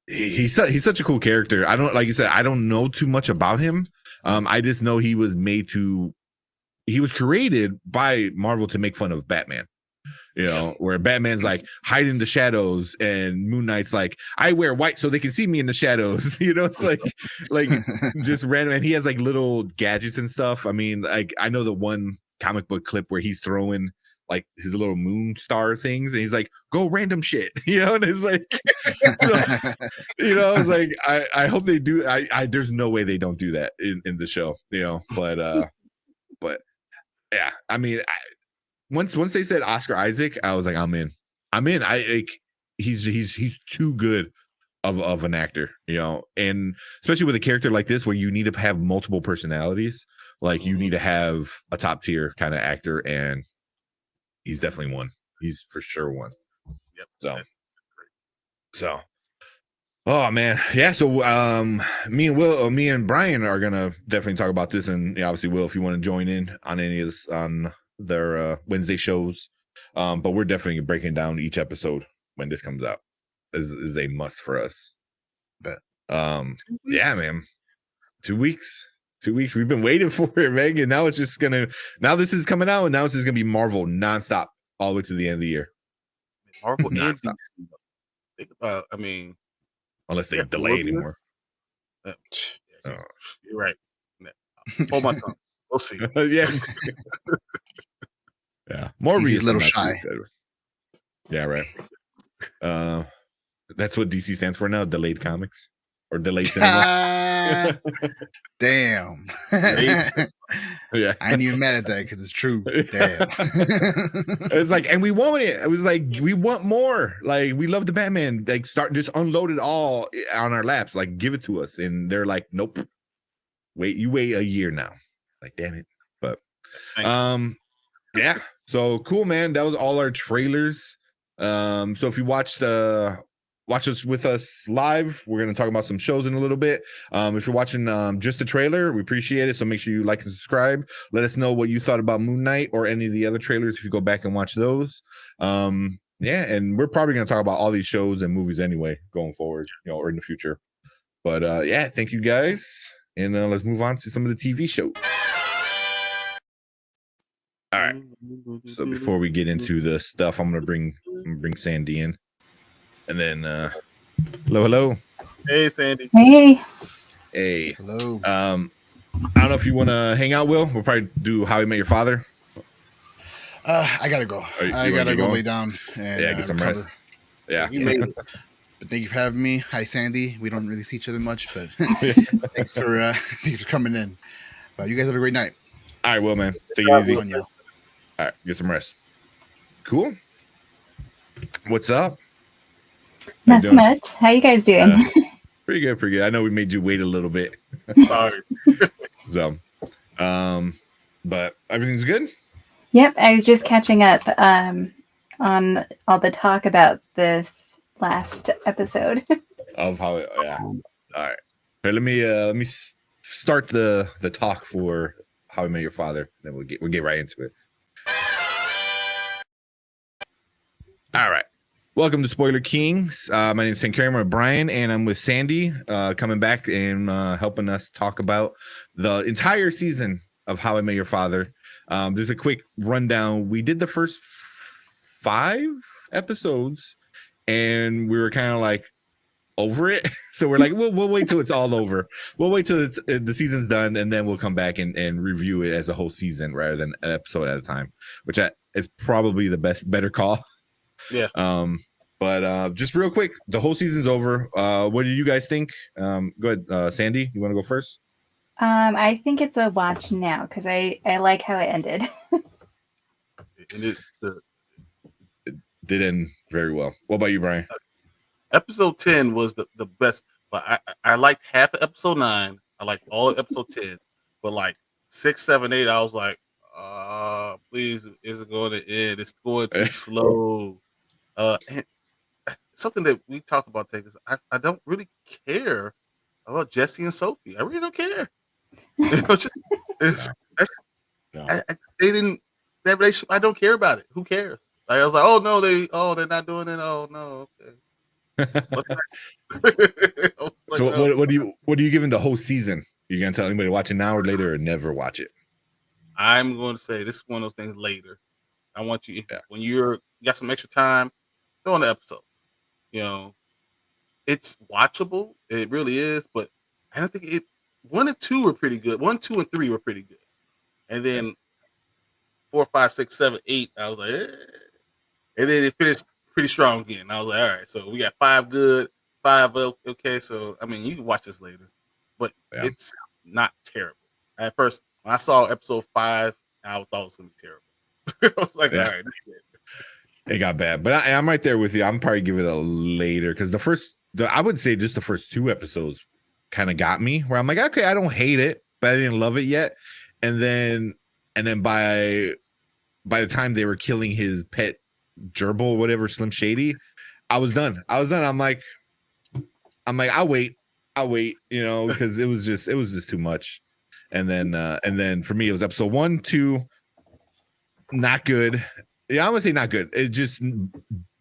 Speaker 1: he's such a cool character. I don't know too much about him. I just know he was created by Marvel to make fun of Batman, where Batman's like hiding in the shadows and Moon Knight's like, I wear white so they can see me in the shadows. It's like just random. And he has like little gadgets and stuff. I mean, like I know the one comic book clip where he's throwing like his little moon star things, and he's like, "Go random shit," you know, and it's like, so, you know, it's like I hope they do. I there's no way they don't do that in the show, you know, but yeah, I mean, once they said Oscar Isaac, I was like, I'm in. I like he's too good of an actor, you know, and especially with a character like this where you need to have multiple personalities, like you need to have a top tier kind of actor, and he's definitely one. He's for sure one.
Speaker 3: Yep.
Speaker 1: So oh man, yeah. So me and Bryon are gonna definitely talk about this, and obviously, Will, if you want to join in on any of this on their Wednesday shows, but we're definitely breaking down each episode when this comes out. Is a must for us.
Speaker 2: But
Speaker 1: yeah, man, 2 weeks. 2 weeks. We've been waiting for it, man, and now it's just now this is coming out, and now it's just gonna be Marvel nonstop all the way to the end of the year.
Speaker 3: Marvel and DC. Think about, I mean,
Speaker 1: unless they delay anymore.
Speaker 3: You're right. Hold my tongue. We'll see.
Speaker 1: Yes. Yeah. More
Speaker 2: He's a little shy.
Speaker 1: Yeah, right. That's what DC stands for now, delayed comics or delayed cinema.
Speaker 2: Damn.
Speaker 1: Yeah.
Speaker 2: I ain't even mad at that because it's true. Damn.
Speaker 1: It's like, and we want it. It was like, we want more. Like, we love the Batman. Like, just unload it all on our laps. Like, give it to us. And they're like, nope. Wait a year now. Like, damn it. But yeah. So cool, man. That was all our trailers. So if you watch us with us live, we're going to talk about some shows in a little bit. If you're watching just the trailer, we appreciate it. So make sure you like and subscribe. Let us know what you thought about Moon Knight or any of the other trailers if you go back and watch those. Yeah, and we're probably going to talk about all these shows and movies anyway going forward, you know, or in the future. But yeah, thank you guys. And let's move on to some of the TV shows. All right. So before we get into the stuff, I'm gonna bring Sandy in, and then hello.
Speaker 3: Hey, Sandy.
Speaker 1: Hey.
Speaker 2: Hello.
Speaker 1: I don't know if you want to hang out, Will. We'll probably do How I Met Your Father.
Speaker 2: I gotta go. I gotta go lay down and
Speaker 1: get some
Speaker 2: recover.
Speaker 1: rest. Yeah.
Speaker 2: But thank you for having me. Hi, Sandy. We don't really see each other much, but thanks for coming in. You guys have a great night.
Speaker 1: All right, Will, man. Take it easy.
Speaker 2: On,
Speaker 1: all right, get some rest. Cool. What's up?
Speaker 10: Not much. How you guys doing?
Speaker 1: Pretty good. I know we made you wait a little bit.
Speaker 3: Sorry.
Speaker 1: So, but everything's good?
Speaker 10: Yep, I was just catching up on all the talk about this last episode.
Speaker 1: Of how all right. Hey, let me start the talk for How I Met Your Father, then we'll get right into it. All right. Welcome to Spoiler Kings. My name is Tank. I'm with Bryon, and I'm with Sandy, coming back and helping us talk about the entire season of How I Met Your Father. There's a quick rundown. We did the first 5 episodes, and we were kind of like over it. So we're like, we'll wait till it's all over. We'll wait till the season's done, and then we'll come back and review it as a whole season rather than an episode at a time, which is probably the better call.
Speaker 3: Yeah.
Speaker 1: But just real quick, the whole season's over. What do you guys think? Go ahead, Sandy. You want to go first?
Speaker 10: I think it's a watch now because I like how it ended.
Speaker 3: It
Speaker 1: did end very well. What about you, Bryon?
Speaker 3: Episode 10 was the best, but I liked half of episode 9. I liked all of episode 10, but like 6, 7, 8, I was like, please, is it going to end? It's going too slow. And something that we talked about today is I don't really care about Jesse and Sophie. I really don't care. They didn't, that relationship, I don't care about it. Who cares? Like, I was like, they're not doing it. Oh no, okay.
Speaker 1: So what are you giving the whole season? You gonna tell anybody to watch it now or later, or never watch it?
Speaker 3: I'm going to say this is one of those things later. I want you, when you got some extra time, go on the episode. You know, it's watchable. It really is, but I don't think 1 and 2 were pretty good. 1, 2, and 3 were pretty good, and then 4, 5, 6, 7, 8. I was like, eh. And then it finished pretty strong again. I was like, all right, so we got 5 good, 5 okay. So I mean, you can watch this later, but it's not terrible. At first, when I saw episode 5, I thought it was gonna be terrible. I was like, all right, that's it.
Speaker 1: It got bad, but I'm right there with you. I'm probably give it a later because I would say just the first 2 episodes kind of got me where I'm like, okay, I don't hate it, but I didn't love it yet. And then by the time they were killing his pet gerbil, whatever, Slim Shady, I was done. I'm like, I'll wait, because it was just too much. And then for me, it was episode 1, 2, not good. Yeah, I'm gonna say not good. It just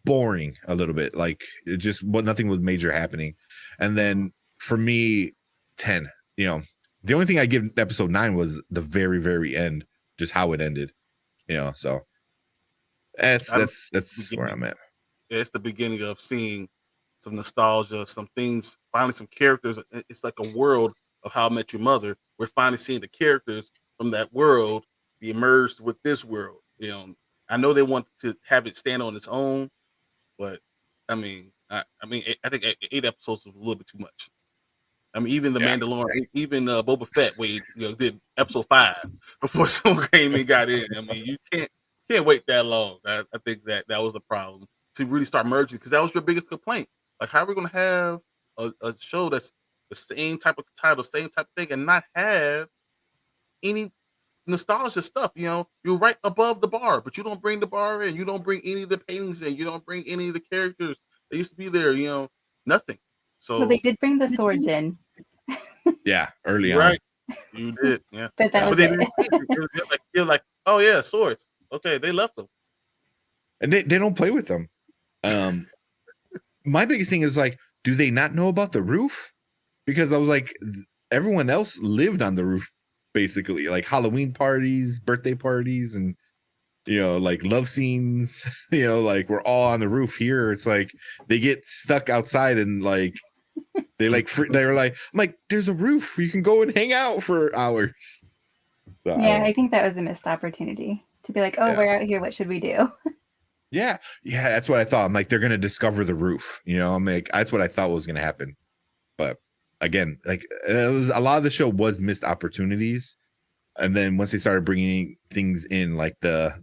Speaker 1: boring a little bit. Like it just nothing was major happening. And then for me, 10. The only thing I give episode 9 was the very, very end, just how it ended. So that's where I'm at.
Speaker 3: Yeah, it's the beginning of seeing some nostalgia, some things, finally some characters. It's like a world of How I Met Your Mother. We're finally seeing the characters from that world be merged with this world. I know they want to have it stand on its own, but I think 8 episodes was a little bit too much. I mean, even the Mandalorian, even Boba Fett, did episode 5 before someone came and got in. I mean, you can't wait that long. I think that was the problem to really start merging, because that was your biggest complaint. Like, how are we going to have a show that's the same type of title, same type of thing, and not have any nostalgia stuff? You're right above the bar, but you don't bring the bar in. You don't bring any of the paintings in. You don't bring any of the characters that used to be there. Nothing. So
Speaker 10: well, they did bring the swords in.
Speaker 1: Yeah, early on.
Speaker 3: Right. You did. Yeah.
Speaker 10: But that was it.
Speaker 3: You're like, oh yeah, swords. Okay, they left them.
Speaker 1: And they don't play with them. My biggest thing is like, do they not know about the roof? Because I was like, everyone else lived on the roof, basically, like Halloween parties, birthday parties, and like love scenes. Like we're all on the roof. Here it's like they get stuck outside and like they were like, I'm like, there's a roof, you can go and hang out for hours. So,
Speaker 10: I think that was a missed opportunity to be like, oh, we're out here, what should we do?
Speaker 1: Yeah, that's what I thought. I'm like, they're gonna discover the roof. I'm like, that's what I thought was gonna happen. But again, like a lot of the show was missed opportunities. And then once they started bringing things in, like the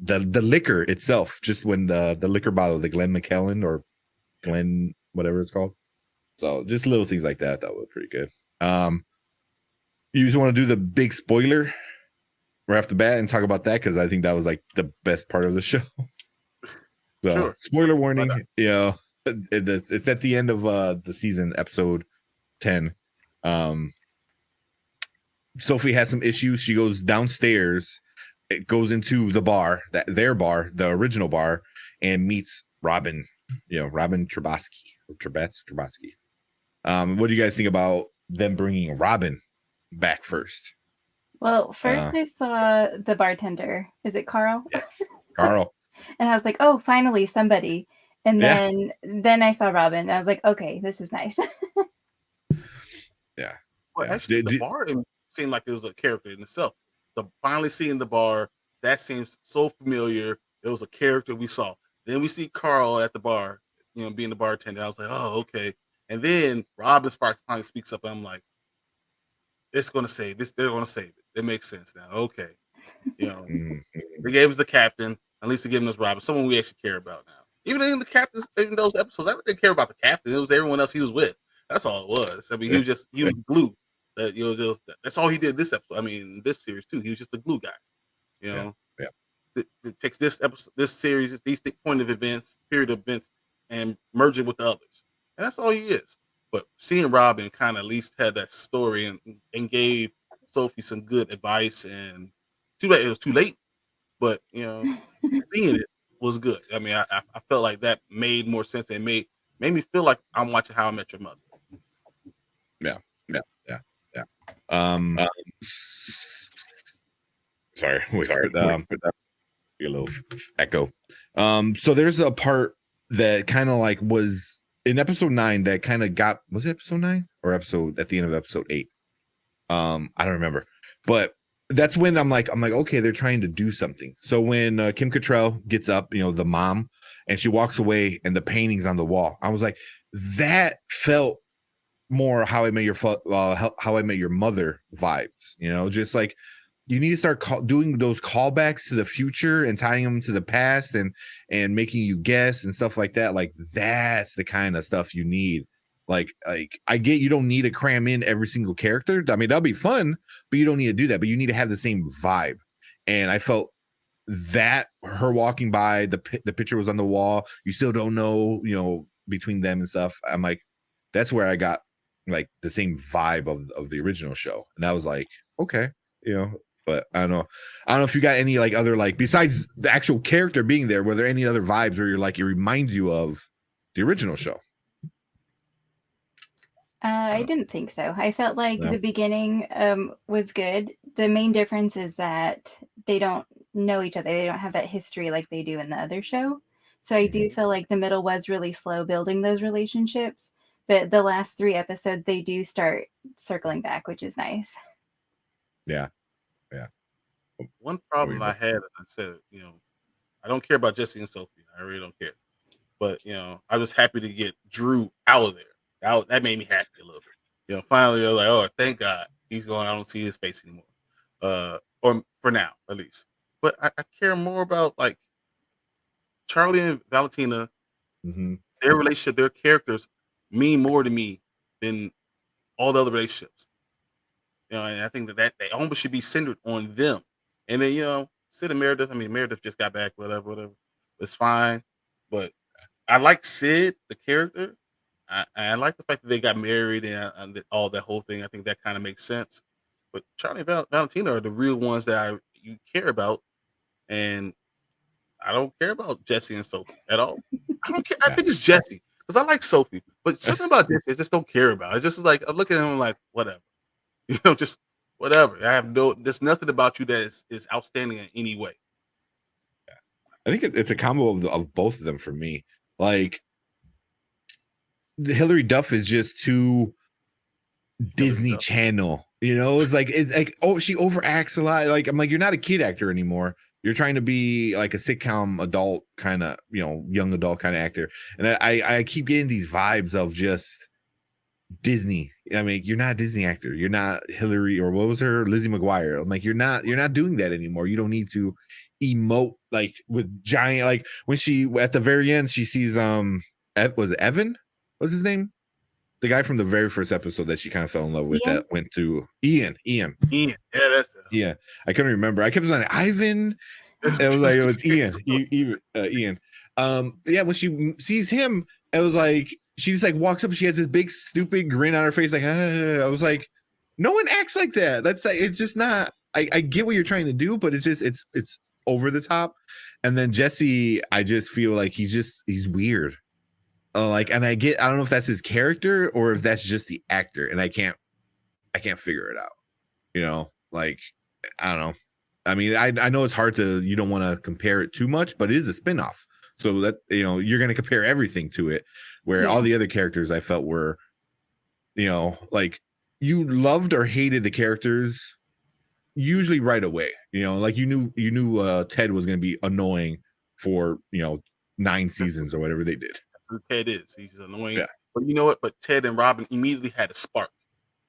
Speaker 1: liquor itself, just when the liquor bottle, the Glen McKellen or Glen whatever it's called. So just little things like that I thought was pretty good. You just want to do the big spoiler right off the bat and talk about that, because I think that was like the best part of the show. So
Speaker 3: Sure.
Speaker 1: Spoiler warning, it's at the end of the season, episode 10. Sophie has some issues. She goes downstairs. It goes into the bar, their bar, the original bar, and meets Robin. Robin Trubosky. What do you guys think about them bringing Robin back first?
Speaker 10: Well, first I saw the bartender. Is it Carl?
Speaker 1: Yes, Carl.
Speaker 10: And I was like, oh, finally somebody. And then I saw Robin. And I was like, okay, this is nice.
Speaker 1: Yeah.
Speaker 3: Well, actually, the bar seemed like it was a character in itself. Finally seeing the bar, that seems so familiar. It was a character we saw. Then we see Carl at the bar, being the bartender. I was like, oh, okay. And then Robin Sparks finally speaks up, and I'm like, it's going to save this. They're going to save it. It makes sense now. Okay. They gave us the captain. At least they gave us Robin, someone we actually care about now. Even in the captains, in those episodes, I really didn't care about the captain. It was everyone else he was with. That's all it was. I mean, he was glue. That's all he did this episode. I mean, this series too. He was just the glue guy. It takes this episode, this series, these period of events, and merge it with the others. And that's all he is. But seeing Robin kind of at least had that story and gave Sophie some good advice, and too bad it was too late. But seeing it was good. I mean, I felt like that made more sense and made me feel like I'm watching How I Met Your Mother.
Speaker 1: Yeah. Sorry. A little echo. So there's a part that kind of like was in episode 9 that kind of was it episode 9 or episode at the end of episode 8? I don't remember, but that's when I'm like, okay, they're trying to do something. So when Kim Cattrall gets up, the mom, and she walks away, and the painting's on the wall, I was like, that felt more How I Met Your Mother vibes. Just like you need to start doing those callbacks to the future and tying them to the past and making you guess and stuff like that. Like that's the kind of stuff you need. Like I get you don't need to cram in every single character. I mean, that'll be fun, but you don't need to do that. But you need to have the same vibe. And I felt that her walking by, the picture was on the wall. You still don't know, between them and stuff. I'm like, that's where I got like the same vibe of the original show. And I was like, okay, but I don't know if you got any like other, like, besides the actual character being there, were there any other vibes where you're like, it reminds you of the original show?
Speaker 10: I didn't think so. I felt like the beginning was good. The main difference is that they don't know each other. They don't have that history like they do in the other show. So I do feel like the middle was really slow building those relationships. But the last 3 episodes, they do start circling back, which is nice.
Speaker 1: Yeah.
Speaker 3: One problem I had, as I said, I don't care about Jesse and Sophie. I really don't care. But, I was happy to get Drew out of there. That made me happy a little bit. Finally, I was like, oh, thank God he's gone. I don't see his face anymore. Or for now, at least. But I care more about, like, Charlie and Valentina, their relationship, their characters mean more to me than all the other relationships. And I think that they almost should be centered on them. And then, Sid and Meredith, Meredith just got back, whatever. It's fine. But I like Sid, the character. I like the fact that they got married and all that whole thing. I think that kind of makes sense. But Charlie and Valentina are the real ones that you care about. And I don't care about Jesse and Sophie at all. I don't care. I think it's Jesse because I like Sophie. But something about Jesse, I just don't care about. It's just like, I'm looking at him like, whatever. Just whatever. There's nothing about you that is outstanding in any way.
Speaker 1: I think it's a combo of both of them for me. Like, Hilary Duff is just too Disney Channel, it's like oh, she overacts a lot. Like, I'm like, you're not a kid actor anymore. You're trying to be like a sitcom adult kind of, young adult kind of actor. And I keep getting these vibes of just Disney. You're not a Disney actor. You're not Hillary, or what was her, Lizzie McGuire. I'm like, you're not doing that anymore. You don't need to emote like with giant, like when she at the very end she sees was it Evan? What's his name? The guy from the very first episode that she kind of fell in love with, that went to Ian.
Speaker 3: Yeah, that's it.
Speaker 1: Yeah, I couldn't remember. I kept saying Ivan. It was like, it was Ian. Ian. Yeah, when she sees him, it was like she just like walks up. She has this big stupid grin on her face, like, I was like, no one acts like that. That's like, it's just not. I get what you're trying to do, but it's just it's over the top. And then Jesse, I just feel like he's weird. Like, and I don't know if that's his character or if that's just the actor, and I can't figure it out. Like, I don't know. I know it's hard to, you don't want to compare it too much, but it is a spinoff. So that, you're going to compare everything to it, where all the other characters I felt were, like, you loved or hated the characters usually right away. Like you knew Ted was going to be annoying for, 9 seasons or whatever they did.
Speaker 3: That's who Ted is. He's annoying.
Speaker 1: Yeah.
Speaker 3: But you know what? But Ted and Robin immediately had a spark.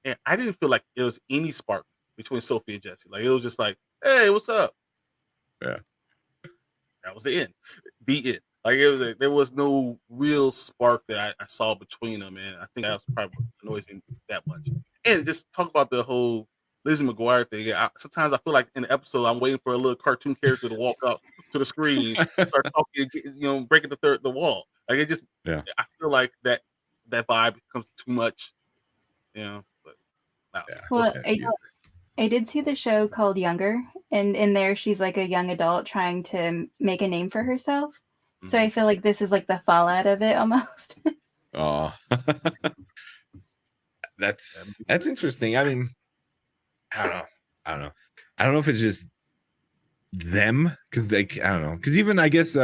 Speaker 3: And I didn't feel like there was any spark between Sophie and Jesse. Like, it was just like, hey, what's up?
Speaker 1: Yeah.
Speaker 3: That was the end. The end. Like, there was no real spark that I saw between them, and I think that was probably what annoys me that much. And just talk about the whole Lizzie McGuire thing. Sometimes I feel like in the episode I'm waiting for a little cartoon character to walk up to the screen and start talking, breaking the wall. Like, it just, I feel like that vibe becomes too much, But no.
Speaker 10: Well, I did see the show called Younger, and in there she's like a young adult trying to make a name for herself. Mm-hmm. So I feel like this is like the fallout of it almost.
Speaker 1: Oh, that's interesting. I don't know. I don't know if it's just them, because I don't know. Because even I guess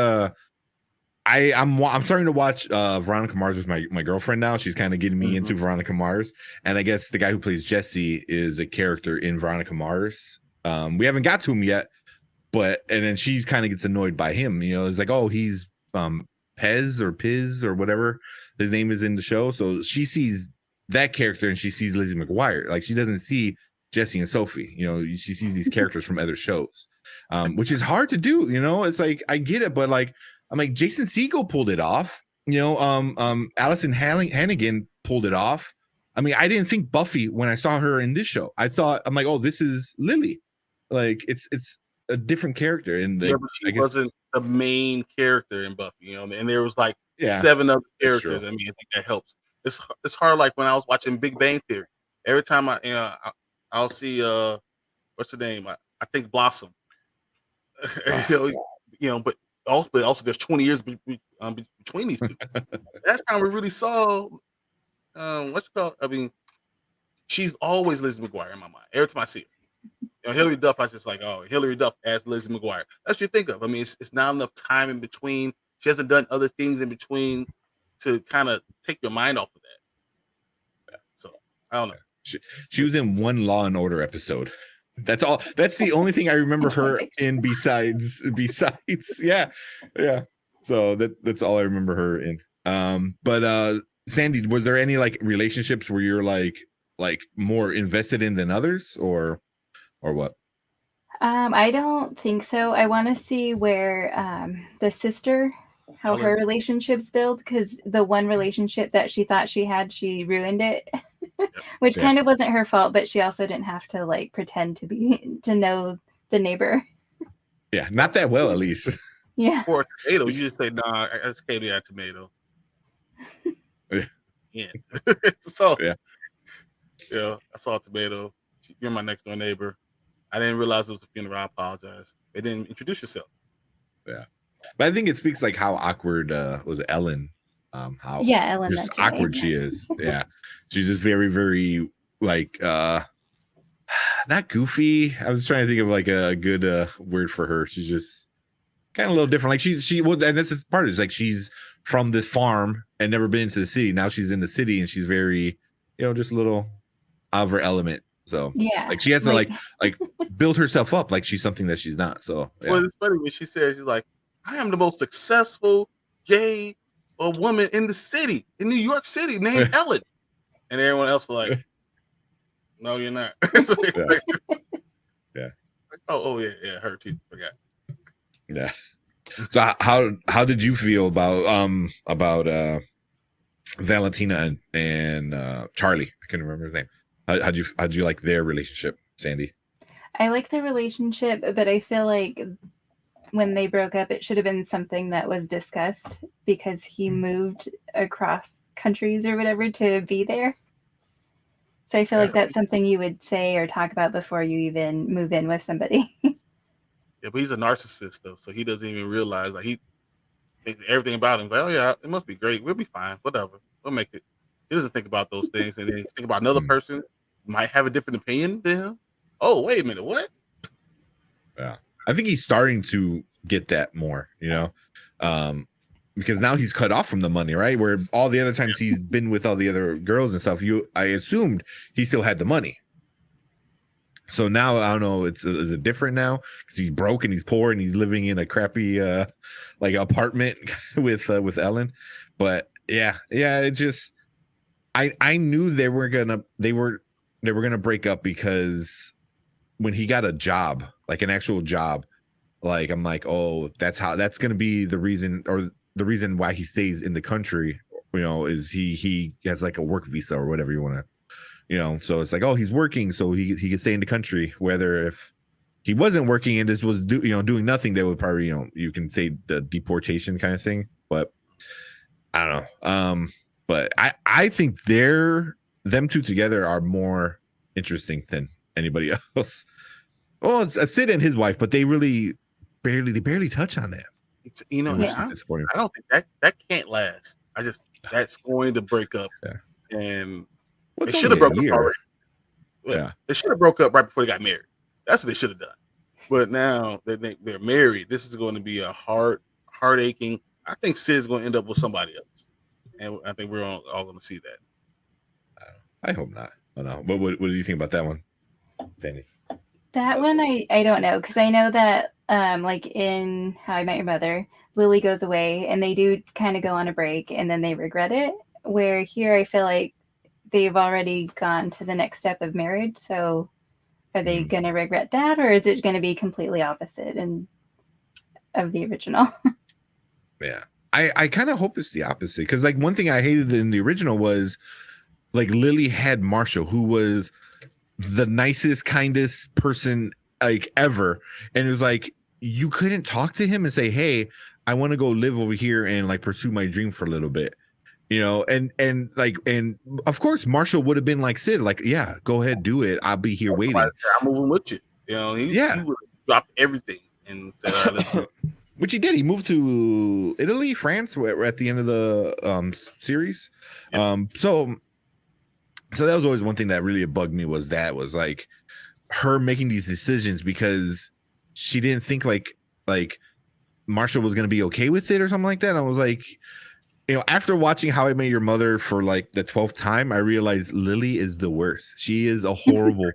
Speaker 1: I'm starting to watch Veronica Mars with my girlfriend now. She's kind of getting me into Veronica Mars, and I guess the guy who plays Jesse is a character in Veronica Mars. We haven't got to him yet, and then she kind of gets annoyed by him. It's like, oh, he's Pez or Piz or whatever his name is in the show. So she sees that character and she sees Lizzie McGuire. Like, she doesn't see Jesse and Sophie. She sees these characters from other shows, which is hard to do. It's like, I get it, but like, I'm like, Jason Segel pulled it off. Allison Hannigan pulled it off. I mean, I didn't think Buffy when I saw her in this show. I'm like, oh, this is Lily. Like, it's a different character. And
Speaker 3: but she wasn't the main character in Buffy, and there was like 7 other characters. I mean, I think that helps. It's hard. Like when I was watching Big Bang Theory, every time I'll see what's her name? I think Blossom. But also there's 20 years between these two. That's how we really saw what's it called? I mean, she's always Lizzie McGuire in my mind. Every time I see her. Hilary Duff, I was just like, oh, Hilary Duff as Lizzie McGuire. That's what you think of. I mean, it's not enough time in between. She hasn't done other things in between to kind of take your mind off of that. Yeah. So I don't know.
Speaker 1: She was in one Law and Order episode. That's all. That's the only thing I remember her in. Besides, yeah. So that's all I remember her in. But Sandy, were there any like relationships where you're like more invested in than others, or what?
Speaker 10: I don't think so. I want to see where the sister, how her relationships build, because the one relationship that she thought she had, she ruined it, which kind of wasn't her fault, but she also didn't have to like pretend to know the neighbor.
Speaker 1: Yeah, not that well, at least.
Speaker 10: Yeah.
Speaker 3: For a tomato, you just say, nah, that's Katie at tomato. Yeah. So I saw a tomato. You're my next door neighbor. I didn't realize it was a funeral. I apologize. They didn't introduce yourself.
Speaker 1: Yeah, but I think it speaks like how awkward was Ellen. How
Speaker 10: Ellen,
Speaker 1: just awkward she is. Yeah, she's just very, very like not goofy. I was trying to think of like a good word for her. She's just kind of a little different. Like she and that's the part is like she's from this farm and never been to the city. Now she's in the city and she's very, just a little out of her element. So like she has to like build herself up like she's something that she's not. So
Speaker 3: well, it's funny when she says, she's like, I am the most successful gay woman in the city, in New York City, named Ellen. And everyone else is like, no, you're not.
Speaker 1: Yeah.
Speaker 3: Oh yeah, her too. Forgot.
Speaker 1: Yeah. So how did you feel about Valentina and Charlie? I can't remember his name. How'd you like their relationship, Sandy?
Speaker 10: I like their relationship, but I feel like when they broke up, it should have been something that was discussed because he moved across countries or whatever to be there. So I feel like that's something you would say or talk about before you even move in with somebody.
Speaker 3: Yeah, but he's a narcissist though, so he doesn't even realize like he thinks everything about him. He's like, oh yeah, it must be great. We'll be fine. Whatever. We'll make it. He doesn't think about those things, and then he's thinking about another person might have a different opinion than him. Oh, wait a minute, what?
Speaker 1: Yeah, I think he's starting to get that more, because now he's cut off from the money, right? Where all the other times he's been with all the other girls and stuff, I assumed he still had the money. So now I don't know, is it different now? Because he's broke and he's poor and he's living in a crappy like apartment with Ellen. But yeah, it's just I knew they were gonna break up because when he got a job, like an actual job, like I'm like, oh, that's gonna be the reason, or the reason why he stays in the country, is he has like a work visa or whatever you want to. So it's like, oh, he's working, so he can stay in the country. Whether if he wasn't working and this was doing nothing, they would probably you can say the deportation kind of thing. But I don't know. But I think them two together are more interesting than anybody else. Well, it's Sid and his wife, but they really barely touch on that.
Speaker 3: I don't think that can't last. That's going to break up.
Speaker 1: Yeah.
Speaker 3: And they should have broke up already. Yeah. They should have broke up right before they got married. That's what they should have done. But now that they're married, this is going to be a heart-aching. I think Sid's going to end up with somebody else. And I think we're all going to see that.
Speaker 1: I hope not. I don't know. What do you think about that one, Sandy?
Speaker 10: That one I don't know, because I know that like in How I Met Your Mother, Lily goes away and they do kind of go on a break and then they regret it. Where here I feel like they've already gone to the next step of marriage. So are they going to regret that, or is it going to be completely opposite and of the original?
Speaker 1: Yeah. I kind of hope it's the opposite, because like one thing I hated in the original was like Lily had Marshall, who was the nicest, kindest person like ever, and it was like you couldn't talk to him and say, hey, I want to go live over here and like pursue my dream for a little bit, you know. And of course Marshall would have been like Sid, like, yeah, go ahead, do it, I'll be here waiting,
Speaker 3: I'm moving with you, you know. He would have dropped everything and said, all right, let's go.
Speaker 1: Which he did. He moved to Italy, France. We're at the end of the series. So that was always one thing that really bugged me, was like her making these decisions because she didn't think like Marshall was going to be okay with it or something like that. And I was like, you know, after watching How I Met Your Mother for like the 12th time, I realized Lily is the worst. She is a horrible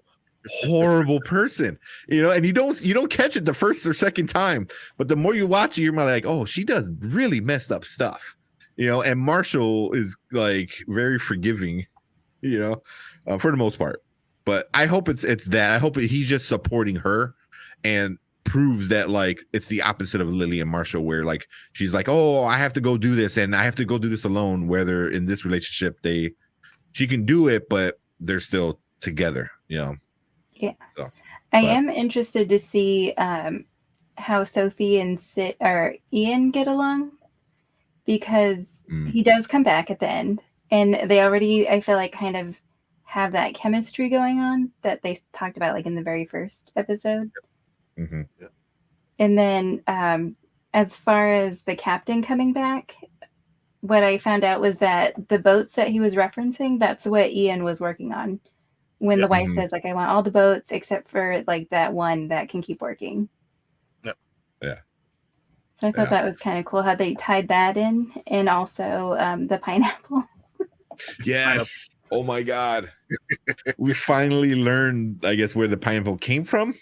Speaker 1: horrible person, you know. And you don't catch it the first or second time, but the more you watch it, you're like, oh, she does really messed up stuff, you know. And Marshall is like very forgiving, you know, for the most part. But I hope it's that. I hope he's just supporting her and proves that like it's the opposite of Lily and Marshall, where like she's like, oh, I have to go do this and I have to go do this alone, whether in this relationship she can do it, but they're still together, you know.
Speaker 10: Yeah. So, I am interested to see how Sophie and Ian get along, because he does come back at the end, and they already, I feel like, kind of have that chemistry going on that they talked about like in the very first episode.
Speaker 1: Mm-hmm.
Speaker 3: Yeah.
Speaker 10: And then as far as the captain coming back, what I found out was that the boats that he was referencing, that's what Ian was working on. When the wife says, like, I want all the boats except for like that one that can keep working.
Speaker 3: Yep.
Speaker 1: Yeah.
Speaker 10: So I thought that was kind of cool how they tied that in, and also the pineapple.
Speaker 1: Yes. Oh my God. We finally learned, I guess, where the pineapple came from.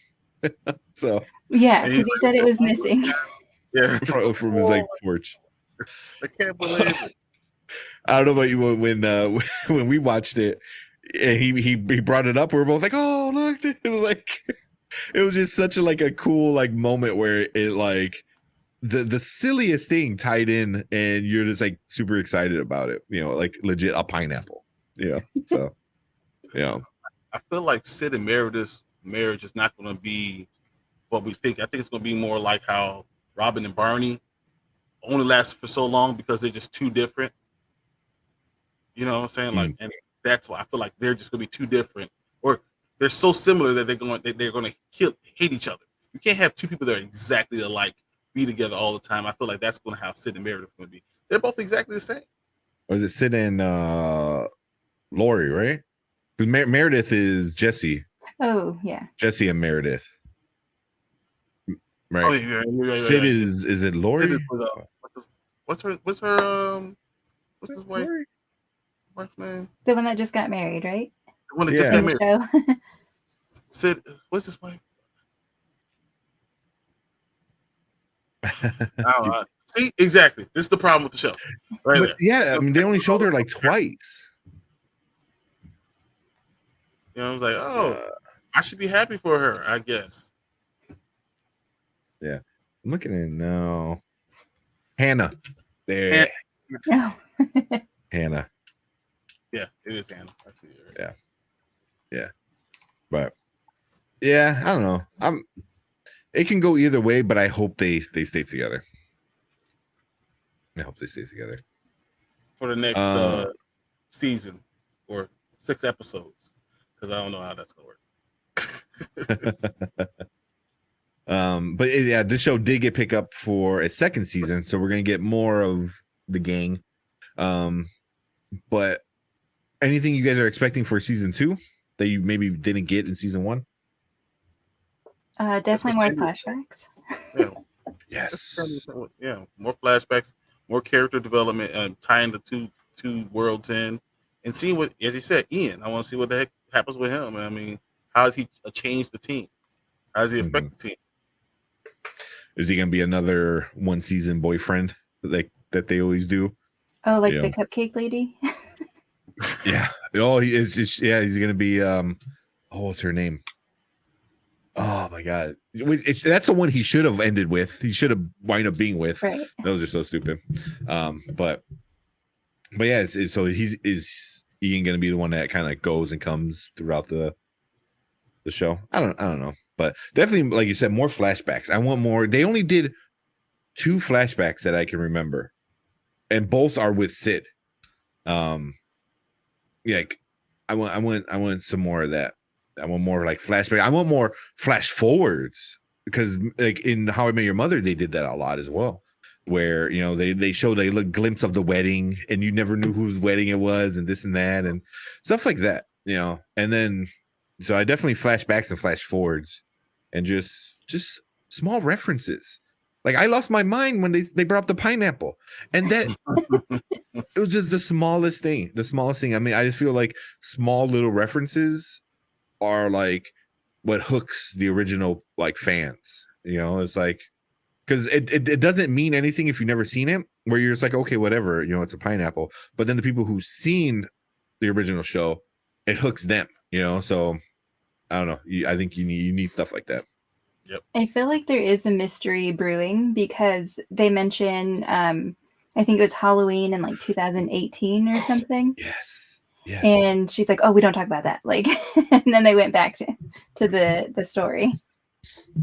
Speaker 1: So
Speaker 10: yeah, because he said it was missing.
Speaker 3: Yeah,
Speaker 1: from his like porch.
Speaker 3: I can't believe it.
Speaker 1: I don't know about you, when we watched it. And he brought it up. We were both like, "Oh, look!" It was like, it was just such a cool like moment where it like the silliest thing tied in, and you're just like super excited about it. You know, like legit a pineapple. You know, so yeah.
Speaker 3: I feel like Sid and Meredith's marriage is not going to be what we think. I think it's going to be more like how Robin and Barney only lasted for so long because they're just too different. You know what I'm saying? Like, and that's why I feel like they're just gonna be too different, or they're so similar that they're going to hate each other. You can't have two people that are exactly alike be together all the time. I feel like that's going to how Sid and Meredith going to be. They're both exactly the same.
Speaker 1: Or is it Sid and Lori, right? Meredith is Jesse.
Speaker 10: Oh yeah.
Speaker 1: Jesse and Meredith. Right.
Speaker 3: Oh, yeah,
Speaker 1: Sid is it Lori?
Speaker 3: What's his wife? Wife's name?
Speaker 10: The one that just got married, right?
Speaker 3: The one that just got married. Sid, what's his wife? See, exactly. This is the problem with the show. Right there.
Speaker 1: Yeah, I mean, they only showed her like twice.
Speaker 3: You know, I was like, oh, I should be happy for her, I guess.
Speaker 1: Yeah. I'm looking at it now. Hannah. There. Hannah.
Speaker 3: Yeah, it is Hannah. I see it. Right?
Speaker 1: Yeah. But yeah, I don't know. It can go either way, but I hope they stay together. I hope they stay together
Speaker 3: for the next season or 6 episodes, because I don't know how that's gonna
Speaker 1: work. But yeah, this show did get picked up for a second season, so we're gonna get more of the gang. But anything you guys are expecting for season 2 that you maybe didn't get in season 1?
Speaker 10: Definitely more flashbacks.
Speaker 3: Yeah.
Speaker 1: Yes.
Speaker 3: Yeah, more flashbacks, more character development, and tying the two worlds in, and seeing what, as you said, Ian. I want to see what the heck happens with him. I mean, how has he changed the team? How does he affect the team?
Speaker 1: Is he gonna be another 1 season boyfriend like that they always do?
Speaker 10: Oh, like the cupcake lady?
Speaker 1: Yeah. Oh, he is. Yeah, he's gonna be. What's her name? Oh my god, that's the one he should have ended with. He should have wind up being with.
Speaker 10: Right.
Speaker 1: Those are so stupid. But yeah, so is Ian gonna be the one that kind of goes and comes throughout the show? I don't know, but definitely, like you said, more flashbacks. I want more. They only did 2 flashbacks that I can remember, and both are with Sid. Like I want some more of that. I want more like flashback. I want more flash forwards because like in How I Met Your Mother, they did that a lot as well, where they showed a little glimpse of the wedding and you never knew whose wedding it was and this and that and stuff like that, and then so I definitely flashbacks and flash forwards and just small references. Like I lost my mind when they brought up the pineapple, and that it was just the smallest thing. I mean, I just feel like small little references are like what hooks the original like fans. It's like because it doesn't mean anything if you've never seen it. Where you're just like, okay, whatever, it's a pineapple. But then the people who've seen the original show, it hooks them. So I don't know. I think you need stuff like that.
Speaker 3: Yep.
Speaker 10: I feel like there is a mystery brewing because they mention, I think it was Halloween in like 2018 or something.
Speaker 1: Yes. Yeah.
Speaker 10: And she's like, "Oh, we don't talk about that." Like, and then they went back to the story.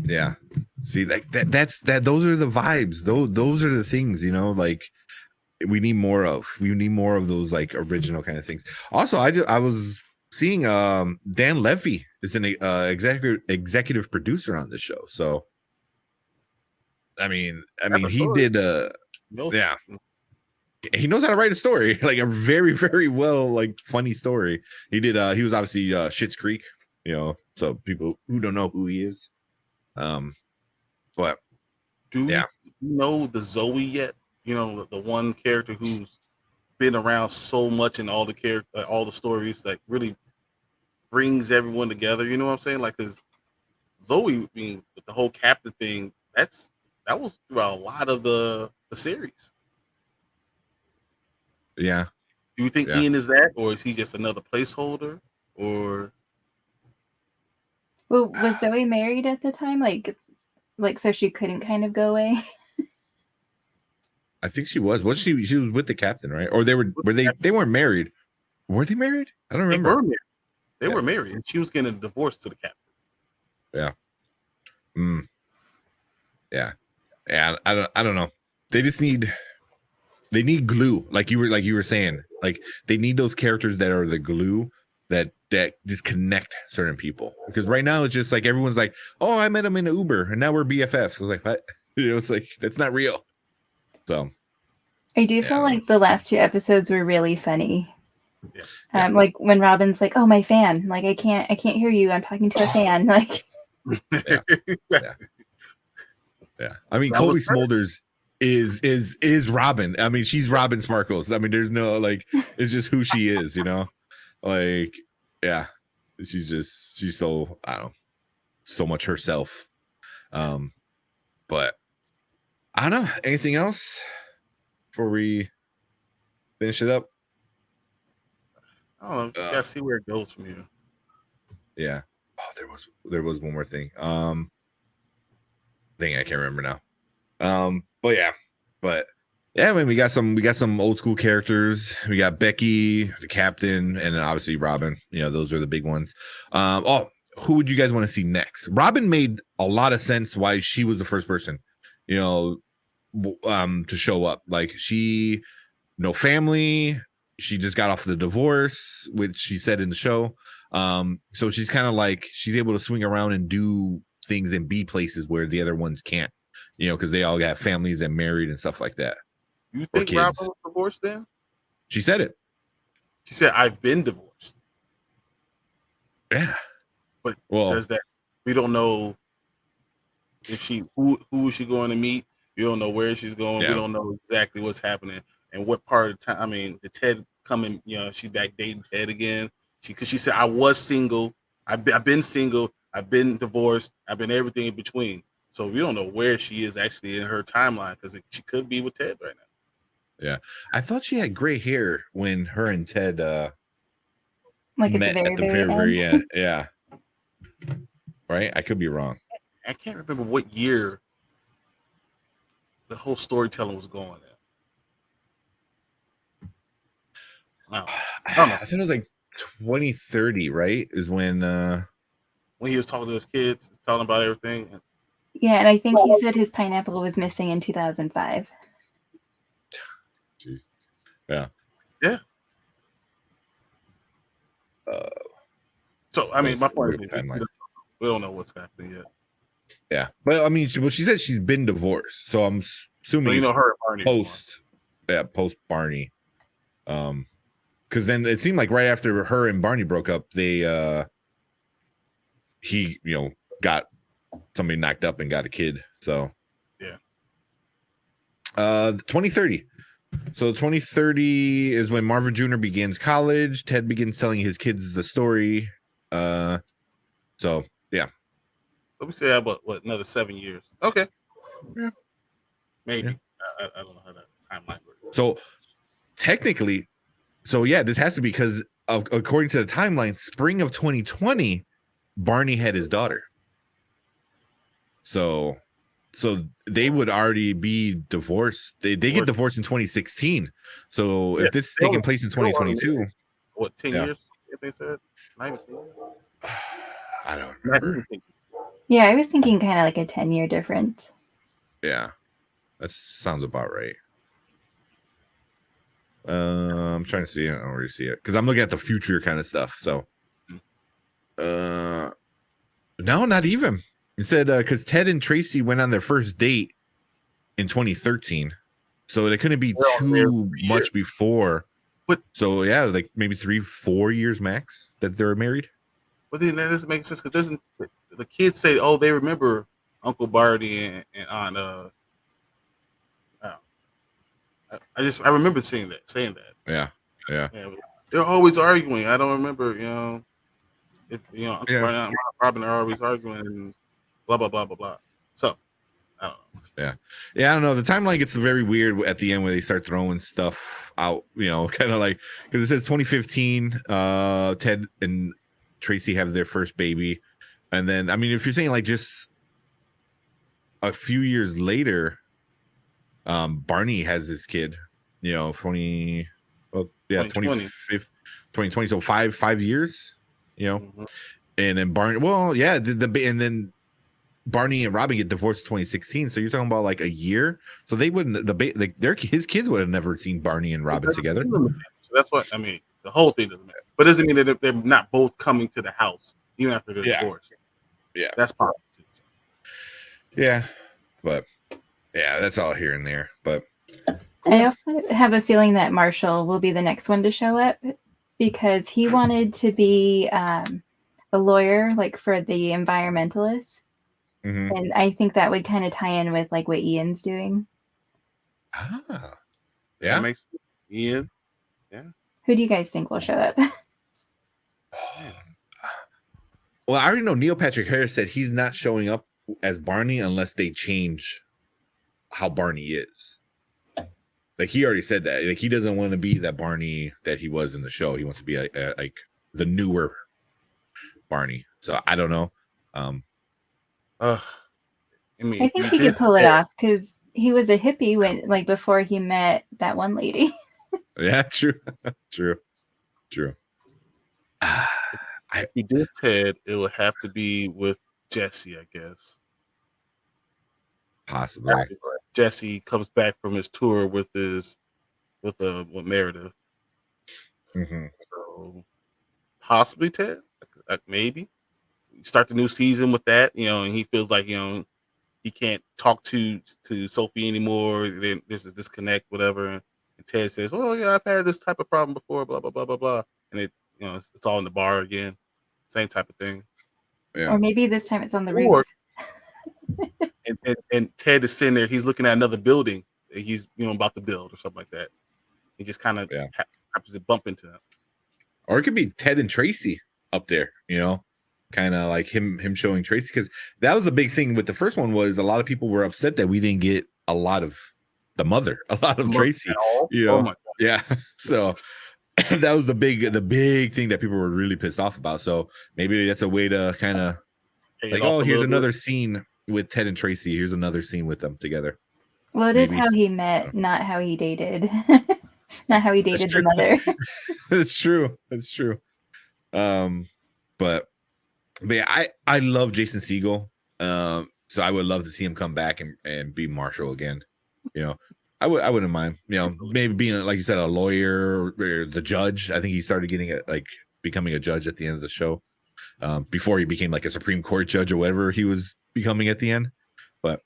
Speaker 1: Yeah. See, like that's those are the vibes. Those are the things, like we need more of. We need more of those like original kind of things. Also, I was seeing Dan Levy is an executive producer on this show. So I mean he did yeah. He knows how to write a story, like a very, very well, like funny story. He did he was obviously Schitt's Creek, so people who don't know who he is. But
Speaker 3: do you know the Zoe yet? The one character who's been around so much in all the all the stories that really brings everyone together. You know what I'm saying? Like, because Zoe, the whole captain thing, that was throughout a lot of the series.
Speaker 1: Yeah.
Speaker 3: Do you think Ian is that, or is he just another placeholder? Or
Speaker 10: well, was Zoe married at the time? Like so she couldn't kind of go away.
Speaker 1: I think she was. She was with the captain, right? Or they weren't married. Were they married? I don't remember.
Speaker 3: They were married, and she was getting a divorce to the captain.
Speaker 1: Yeah. Yeah. Yeah. I don't know. They just need glue, like you were saying. Like they need those characters that are the glue that just connect certain people. Because right now it's just like everyone's like, oh, I met him in an Uber and now we're BFFs. So it's like, what? It's like that's not real. So
Speaker 10: I do feel like the last 2 episodes were really funny. Like when Robin's like, "Oh, my fan! Like I can't hear you. I'm talking to a fan." Like,
Speaker 1: yeah. I mean, Colby Smulders is Robin. I mean, she's Robin Sparkles. I mean, there's no like, it's just who she is, Like, yeah, she's so I don't know, so much herself. But I don't know. Anything else before we finish it up?
Speaker 3: I don't know. Just gotta see where it goes from here.
Speaker 1: Yeah. Oh, there was one more thing. Thing I can't remember now. But yeah, I mean, we got some old school characters. We got Becky, the captain, and then obviously Robin. Those are the big ones. Who would you guys want to see next? Robin made a lot of sense why she was the first person, to show up. Like no family. She just got off the divorce, which she said in the show. So she's kind of like she's able to swing around and do things and be places where the other ones can't, because they all got families and married and stuff like that.
Speaker 3: You think Robin was divorced then?
Speaker 1: She said it.
Speaker 3: She said, "I've been divorced."
Speaker 1: Yeah,
Speaker 3: but does that? We don't know if who is she going to meet. We don't know where she's going. Yeah. We don't know exactly what's happening and what part of the time. I mean, did Ted come in? She's back dating Ted again. Because she said, "I was single. I've been single. I've been divorced. I've been everything in between. So we don't know where she is actually in her timeline because she could be with Ted right now.
Speaker 1: Yeah, I thought she had gray hair when her and Ted
Speaker 10: like
Speaker 1: met
Speaker 10: at the very
Speaker 1: very end. Yeah, right. I could be wrong.
Speaker 3: I can't remember what year the whole storytelling was going in. No, I don't know.
Speaker 1: I thought it was like 2030, right? Is when
Speaker 3: he was talking to his kids, telling about everything.
Speaker 10: Yeah, and I think he said his pineapple was missing in 2005.
Speaker 1: Jeez. Yeah.
Speaker 3: Yeah. So I mean, my point is, we don't know what's happening yet.
Speaker 1: Yeah, but I mean, she said she's been divorced, so I'm assuming
Speaker 3: her and Barney
Speaker 1: post Barney, because then it seemed like right after her and Barney broke up, he got somebody knocked up and got a kid. So
Speaker 3: yeah,
Speaker 1: 2030. So 2030 is when Marvin Jr. begins college. Ted begins telling his kids the story. So yeah.
Speaker 3: So we say about another 7 years. Okay.
Speaker 1: Yeah.
Speaker 3: Maybe.
Speaker 1: Yeah.
Speaker 3: I don't know how that timeline works.
Speaker 1: So technically, this has to be because according to the timeline, spring of 2020, Barney had his daughter. So they would already be divorced. They get divorced in 2016. So if this is taking place in 2022,
Speaker 3: what 10 years? If they said 9
Speaker 1: I don't remember.
Speaker 10: Yeah, I was thinking kind of like a 10-year difference.
Speaker 1: Yeah, that sounds about right. I'm trying to see it. I don't really see it because I'm looking at the future kind of stuff. So, no, not even. It said because Ted and Tracy went on their first date in 2013, so it couldn't be too much before. So yeah, like maybe 3-4 years max that they were married.
Speaker 3: But then that doesn't make sense because doesn't the kids say, "Oh, they remember Uncle Barney and Aunt." I remember saying that.
Speaker 1: Yeah.
Speaker 3: They're always arguing. I don't remember, Uncle Barney and Robin are always arguing and blah blah blah blah blah. So I don't know.
Speaker 1: Yeah, I don't know. The timeline gets very weird at the end where they start throwing stuff out. Kind of like because it says 2015. Ted and Tracy have their first baby, and then I mean, if you're saying like just a few years later, Barney has his kid. 2020. So five years.
Speaker 3: Mm-hmm.
Speaker 1: And then Barney. Well, yeah, and then Barney and Robin get divorced in 2016. So you're talking about like a year. So they wouldn't. His kids would have never seen Barney and Robin together.
Speaker 3: So that's what I mean. The whole thing doesn't matter. But doesn't mean that they're not both coming to the house even after they're divorced.
Speaker 1: Yeah,
Speaker 3: that's possible too.
Speaker 1: Yeah, but yeah, that's all here and there. But
Speaker 10: I also have a feeling that Marshall will be the next one to show up because he wanted to be a lawyer, like for the environmentalists, and I think that would kind of tie in with like what Ian's doing.
Speaker 1: Yeah,
Speaker 3: that makes sense. Ian. Yeah.
Speaker 10: Who do you guys think will show up?
Speaker 1: Well, I already know Neil Patrick Harris said he's not showing up as Barney unless they change how Barney is. Like he already said that. Like he doesn't want to be that Barney that he was in the show. He wants to be like the newer Barney. So I don't know.
Speaker 10: I think he could pull it off because he was a hippie when before he met that one lady.
Speaker 1: Yeah, true.
Speaker 3: If he did Ted, it would have to be with Jesse, I guess.
Speaker 1: Possibly.
Speaker 3: Jesse comes back from his tour with Meredith.
Speaker 1: Mm-hmm.
Speaker 3: So possibly Ted, maybe. Start the new season with that, and he feels like he can't talk to Sophie anymore. Then there's this disconnect, whatever. And Ted says, "Well, yeah, I've had this type of problem before, blah blah blah blah blah," and it's all in the bar again, same type of thing.
Speaker 10: Yeah. Or maybe this time it's on the roof.
Speaker 3: and Ted is sitting there. He's looking at another building that he's about to build or something like that. He just kind of happens to bump into him.
Speaker 1: Or it could be Ted and Tracy up there, kind of like him showing Tracy, because that was a big thing with the first one, was a lot of people were upset that we didn't get a lot of the mother, a lot of Tracy, you know.
Speaker 3: Oh my God.
Speaker 1: Yeah. So that was the big thing that people were really pissed off about. So maybe that's a way to kind of like, oh, here's another scene with Ted and Tracy. Here's another scene with them together.
Speaker 10: Well, it is how he met, not how he dated. Not how he dated the mother.
Speaker 1: That's true. That's true. But yeah, I love Jason Segel. So I would love to see him come back and be Marshall again. You know, I wouldn't mind. You know, maybe being, like you said, a lawyer or the judge. I think he started becoming a judge at the end of the show. Before he became like a Supreme Court judge or whatever he was becoming at the end. But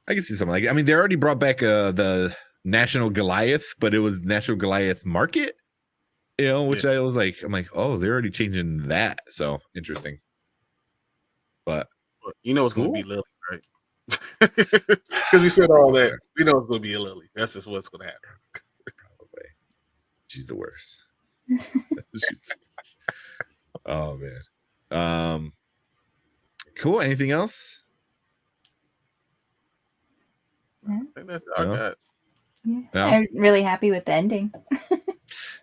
Speaker 1: I can see something like, I mean, they already brought back the National Goliath, but it was National Goliath Market, you know, which I'm like, oh, they're already changing that. So interesting. But
Speaker 3: you know it's going to be Lily, right? Because we said all that. We know it's going to be a Lily. That's just what's going to happen.
Speaker 1: Probably. She's the worst. Oh man. Cool. Anything else?
Speaker 3: I think that's all I got.
Speaker 10: Yeah. I'm really happy with the ending.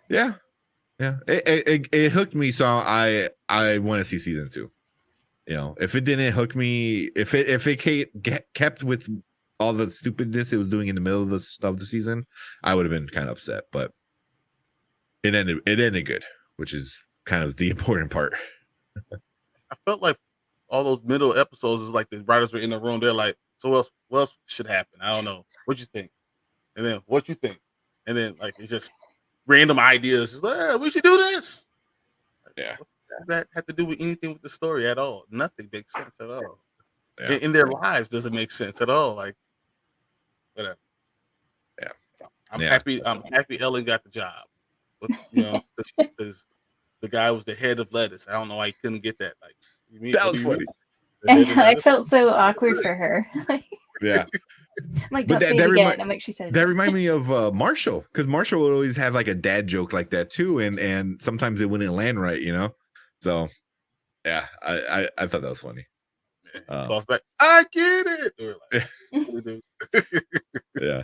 Speaker 1: Yeah. It hooked me, so I want to see season 2. You know, if it didn't hook me, if it kept with all the stupidness it was doing in the middle of the season, I would have been kind of upset. But it ended good, which is kind of the important part.
Speaker 3: I felt like all those middle episodes is like the writers were in the room. They're like, so what else should happen? I don't know. What you think? And then what you think? And then like it's just random ideas. Just like, we should do this.
Speaker 1: Yeah.
Speaker 3: What does that have to do with anything with the story at all? Nothing makes sense at all.
Speaker 1: Yeah.
Speaker 3: In their lives doesn't make sense at all. Like whatever.
Speaker 1: Yeah.
Speaker 3: I'm happy Ellen got the job. But, you know, because the guy was the head of lettuce. I don't know why he couldn't get that. Like
Speaker 1: that was funny.
Speaker 10: I felt so awkward for her.
Speaker 1: Yeah.
Speaker 10: I'm like, don't say it again. I'm like, she said it.
Speaker 1: That reminded me of Marshall, because Marshall would always have like a dad joke like that too, and sometimes it wouldn't land right, you know. So yeah, I thought that was funny.
Speaker 3: Calls back, I get it. Like,
Speaker 1: yeah,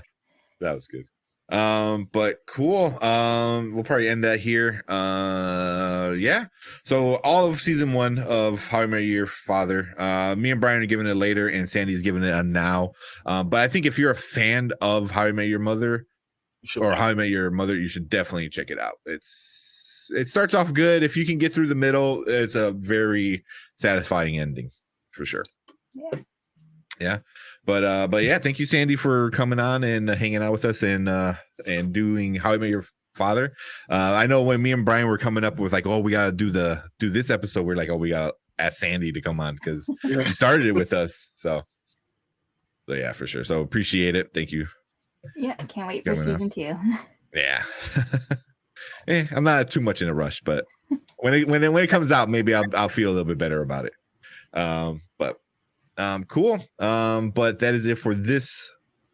Speaker 1: that was good. But cool. We'll probably end that here. Yeah. So all of season 1 of How I Met Your Father, me and Bryon are giving it later, and Sandy's giving it a now. But I think if you're a fan of How I Met Your Mother or How I Met Your Mother, you should definitely check it out. It starts off good. If you can get through the middle, it's a very satisfying ending for sure. Yeah. But yeah, thank you, Sandy, for coming on and hanging out with us and doing How I Met Your Father. I know when me and Bryon were coming up with like, oh, we gotta do this episode, we're like, oh, we gotta ask Sandy to come on because you started it with us. So yeah, for sure. So appreciate it. Thank you.
Speaker 10: Yeah, I can't wait for season 2.
Speaker 1: Yeah. I'm not too much in a rush, but when it comes out, maybe I'll feel a little bit better about it. But cool. But that is it for this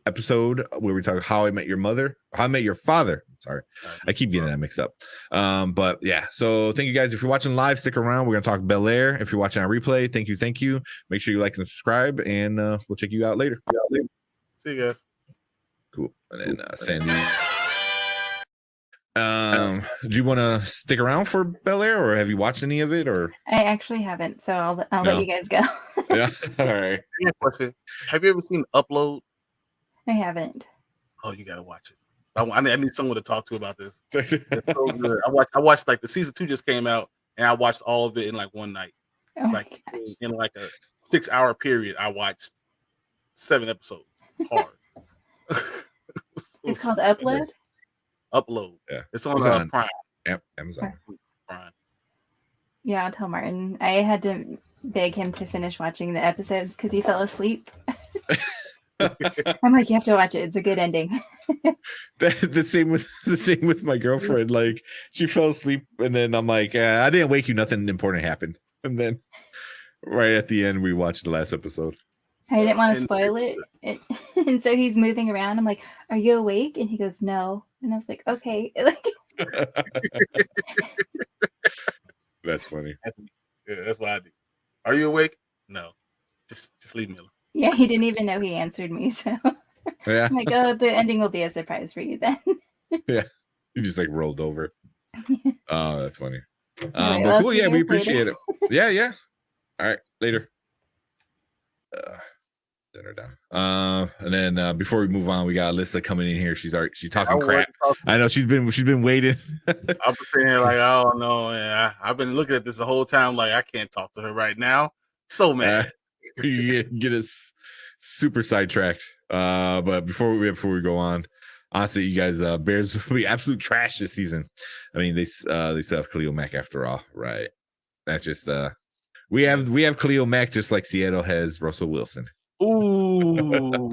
Speaker 1: episode where we talk How I Met Your Father. Sorry, I keep getting that mixed up. But yeah, so thank you guys. If you're watching live, stick around. We're gonna talk Bel-Air. If you're watching on replay, thank you. Make sure you like and subscribe, and we'll check you out later.
Speaker 3: See you guys.
Speaker 1: Cool. And then Sandy. Do you want to stick around for Bel-Air, or have you watched any of it? Or
Speaker 10: I actually haven't, so I'll let you guys go.
Speaker 1: Yeah, all right.
Speaker 3: Question: have you ever seen Upload?
Speaker 10: I haven't.
Speaker 3: Oh, you gotta watch it. I need someone to talk to about this. It's so good. I watched like the season 2 just came out, and I watched all of it in like one night.
Speaker 10: Oh
Speaker 3: like in like a 6-hour period, I watched 7 episodes. Hard.
Speaker 10: It's called Upload.
Speaker 3: Upload.
Speaker 1: Yeah,
Speaker 3: it's on Prime.
Speaker 1: Yep, Amazon.
Speaker 3: Prime.
Speaker 10: Yeah, I'll tell Martin. I had to beg him to finish watching the episodes because he fell asleep. I'm like, you have to watch it. It's a good ending.
Speaker 1: the same with my girlfriend. Like, she fell asleep, and then I'm like, I didn't wake you. Nothing important happened. And then right at the end, we watched the last episode.
Speaker 10: I didn't want to spoil it. And so he's moving around. I'm like, are you awake? And he goes, no. And I was like, okay.
Speaker 1: That's funny.
Speaker 3: That's what I do. Are you awake? No. Just leave me alone.
Speaker 10: Yeah, he didn't even know he answered me, so
Speaker 1: Yeah.
Speaker 10: I'm like, oh, the ending will be a surprise for you then.
Speaker 1: Yeah. You just like rolled over. Oh, that's funny.
Speaker 10: Right,
Speaker 1: But
Speaker 10: well,
Speaker 1: cool.
Speaker 10: see you
Speaker 1: Yeah, we
Speaker 10: guys
Speaker 1: appreciate
Speaker 10: later.
Speaker 1: it. Yeah. All right, later. Set her down. And then before we move on, we got Alyssa coming in here. She's talking crap. I know she's been waiting.
Speaker 3: I've been sitting here like, I don't know, and I've been looking at this the whole time like I can't talk to her right now. So mad.
Speaker 1: You get us super sidetracked. But before we go on, honestly, you guys, Bears will be absolute trash this season. I mean, they still have Khalil Mack after all, right? That's just we have Khalil Mack just like Seattle has Russell Wilson.
Speaker 3: Ooh.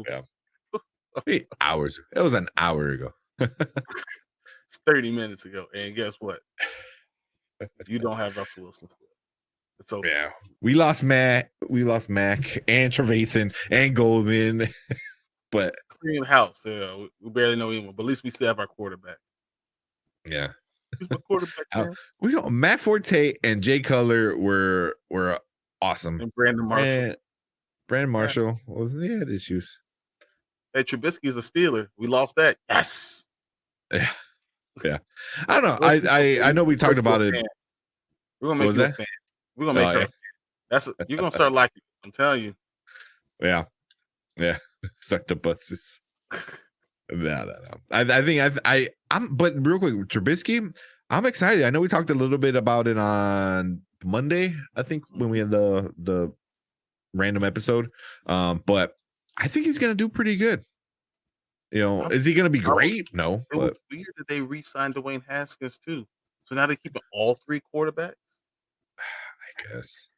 Speaker 1: Yeah. Hours. It was an hour ago.
Speaker 3: It's 30 minutes ago. And guess what? You don't have Russell Wilson. It's over.
Speaker 1: Yeah. We lost Mac and Trevathan and Goldman. But
Speaker 3: clean house. Yeah, we barely know anyone, but at least we still have our quarterback.
Speaker 1: Yeah.
Speaker 3: He's my quarterback.
Speaker 1: We don't. Matt Forte and Jay Cutler were awesome.
Speaker 3: And Brandon Marshall.
Speaker 1: Brandon Marshall he had issues.
Speaker 3: Hey, Trubisky is a Steeler. We lost that. Yes.
Speaker 1: Yeah. I don't know. I know we talked about it.
Speaker 3: We're gonna make you a fan. We're gonna make her a fan. You're gonna start liking it. I'm telling you.
Speaker 1: Yeah. Suck the buses. No. I think I'm but real quick, Trubisky, I'm excited. I know we talked a little bit about it on Monday, I think, when we had the random episode. But I think he's gonna do pretty good. Is he gonna be great? No.
Speaker 3: It was weird that they re-signed Dwayne Haskins too. So now they're keeping all three quarterbacks.
Speaker 1: I guess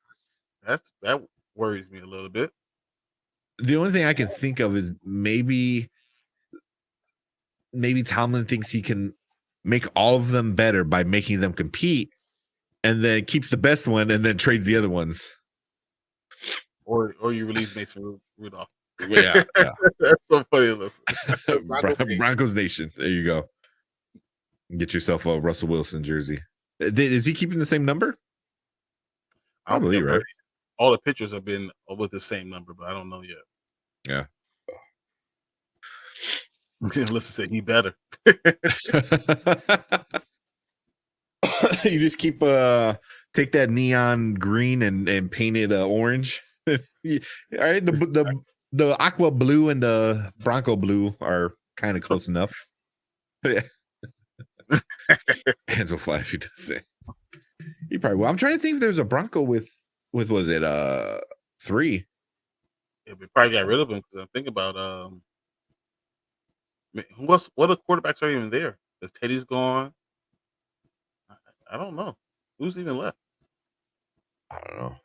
Speaker 3: that worries me a little bit.
Speaker 1: The only thing I can think of is maybe Tomlin thinks he can make all of them better by making them compete, and then keeps the best one and then trades the other ones.
Speaker 3: Or you release Mason Rudolph.
Speaker 1: Yeah.
Speaker 3: That's so funny. Listen.
Speaker 1: Broncos Nation. There you go. Get yourself a Russell Wilson jersey. Is he keeping the same number? Probably, right?
Speaker 3: All the pictures have been with the same number, but I don't know yet.
Speaker 1: Yeah.
Speaker 3: Listen, said he better.
Speaker 1: You just keep take that neon green and paint it orange. All right, the aqua blue and the Bronco blue are kind of close enough. Yeah. Hands will fly if he does it. He probably will. I'm trying to think if there's a Bronco with was it 3?
Speaker 3: Yeah, we probably got rid of him because I'm thinking about what other quarterbacks are even there? Because Teddy's gone. I don't know who's even left.
Speaker 1: I don't know.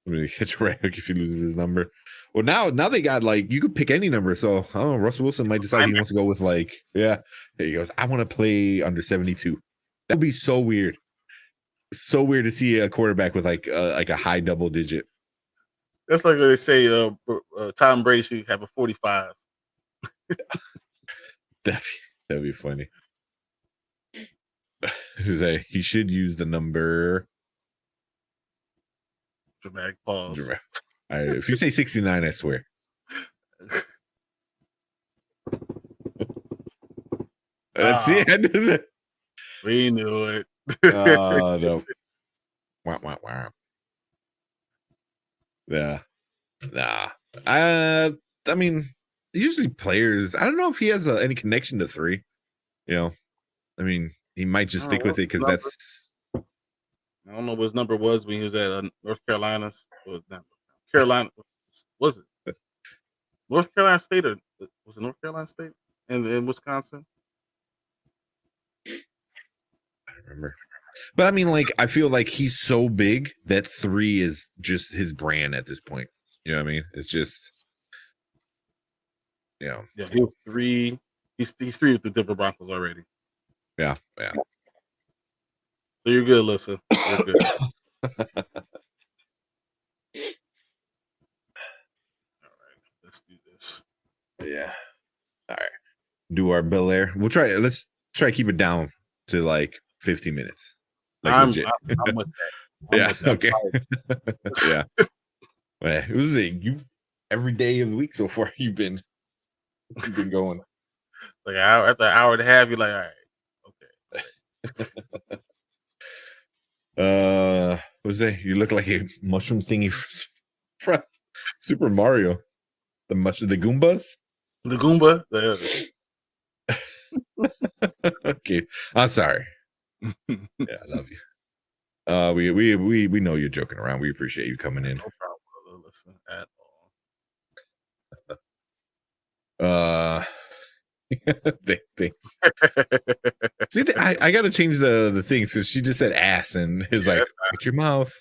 Speaker 1: I mean, catch Rag if he loses his number. Well, now they got you could pick any number. So I don't know, Russell Wilson might decide he wants to go with there he goes. I want to play under 72. That would be so weird. So weird to see a quarterback with a high double digit.
Speaker 3: That's like they say Tom Brady should have a 45.
Speaker 1: That'd be funny. He should use the number.
Speaker 3: Dramatic pause.
Speaker 1: All right, if you say 69, I swear. That's it.
Speaker 3: We knew it.
Speaker 1: No. Wow. Yeah. Nah. I mean, usually players, I don't know if he has any connection to 3. I mean, he might just stick with it because that's.
Speaker 3: I don't know what his number was when he was at North Carolina. Carolina. Was it North Carolina State or was it North Carolina State in Wisconsin?
Speaker 1: I don't remember. But I mean, I feel like he's so big that 3 is just his brand at this point. You know what I mean? It's just,
Speaker 3: Yeah, he was 3. He's 3 with the Denver Broncos already.
Speaker 1: Yeah.
Speaker 3: So you're good, Alyssa. You're good. All right, let's do this.
Speaker 1: Yeah. All right. Do our Bel-Air. We'll try it. Let's try to keep it down to like 50 minutes. Like
Speaker 3: I'm
Speaker 1: legit.
Speaker 3: with that.
Speaker 1: Okay. Yeah. Well, it was you every day of the week so far. You've been going
Speaker 3: like after an hour and a half. You're like, all right,
Speaker 1: okay. What's that? You look like a mushroom thingy from Super Mario. The Goombas.
Speaker 3: The Goomba.
Speaker 1: Okay, I'm sorry. Yeah, I love you. We know you're joking around. We appreciate you coming in.
Speaker 3: No problem. Listen at
Speaker 1: all. Thanks. See, I got to change the things because she just said ass and is like, "Watch your mouth."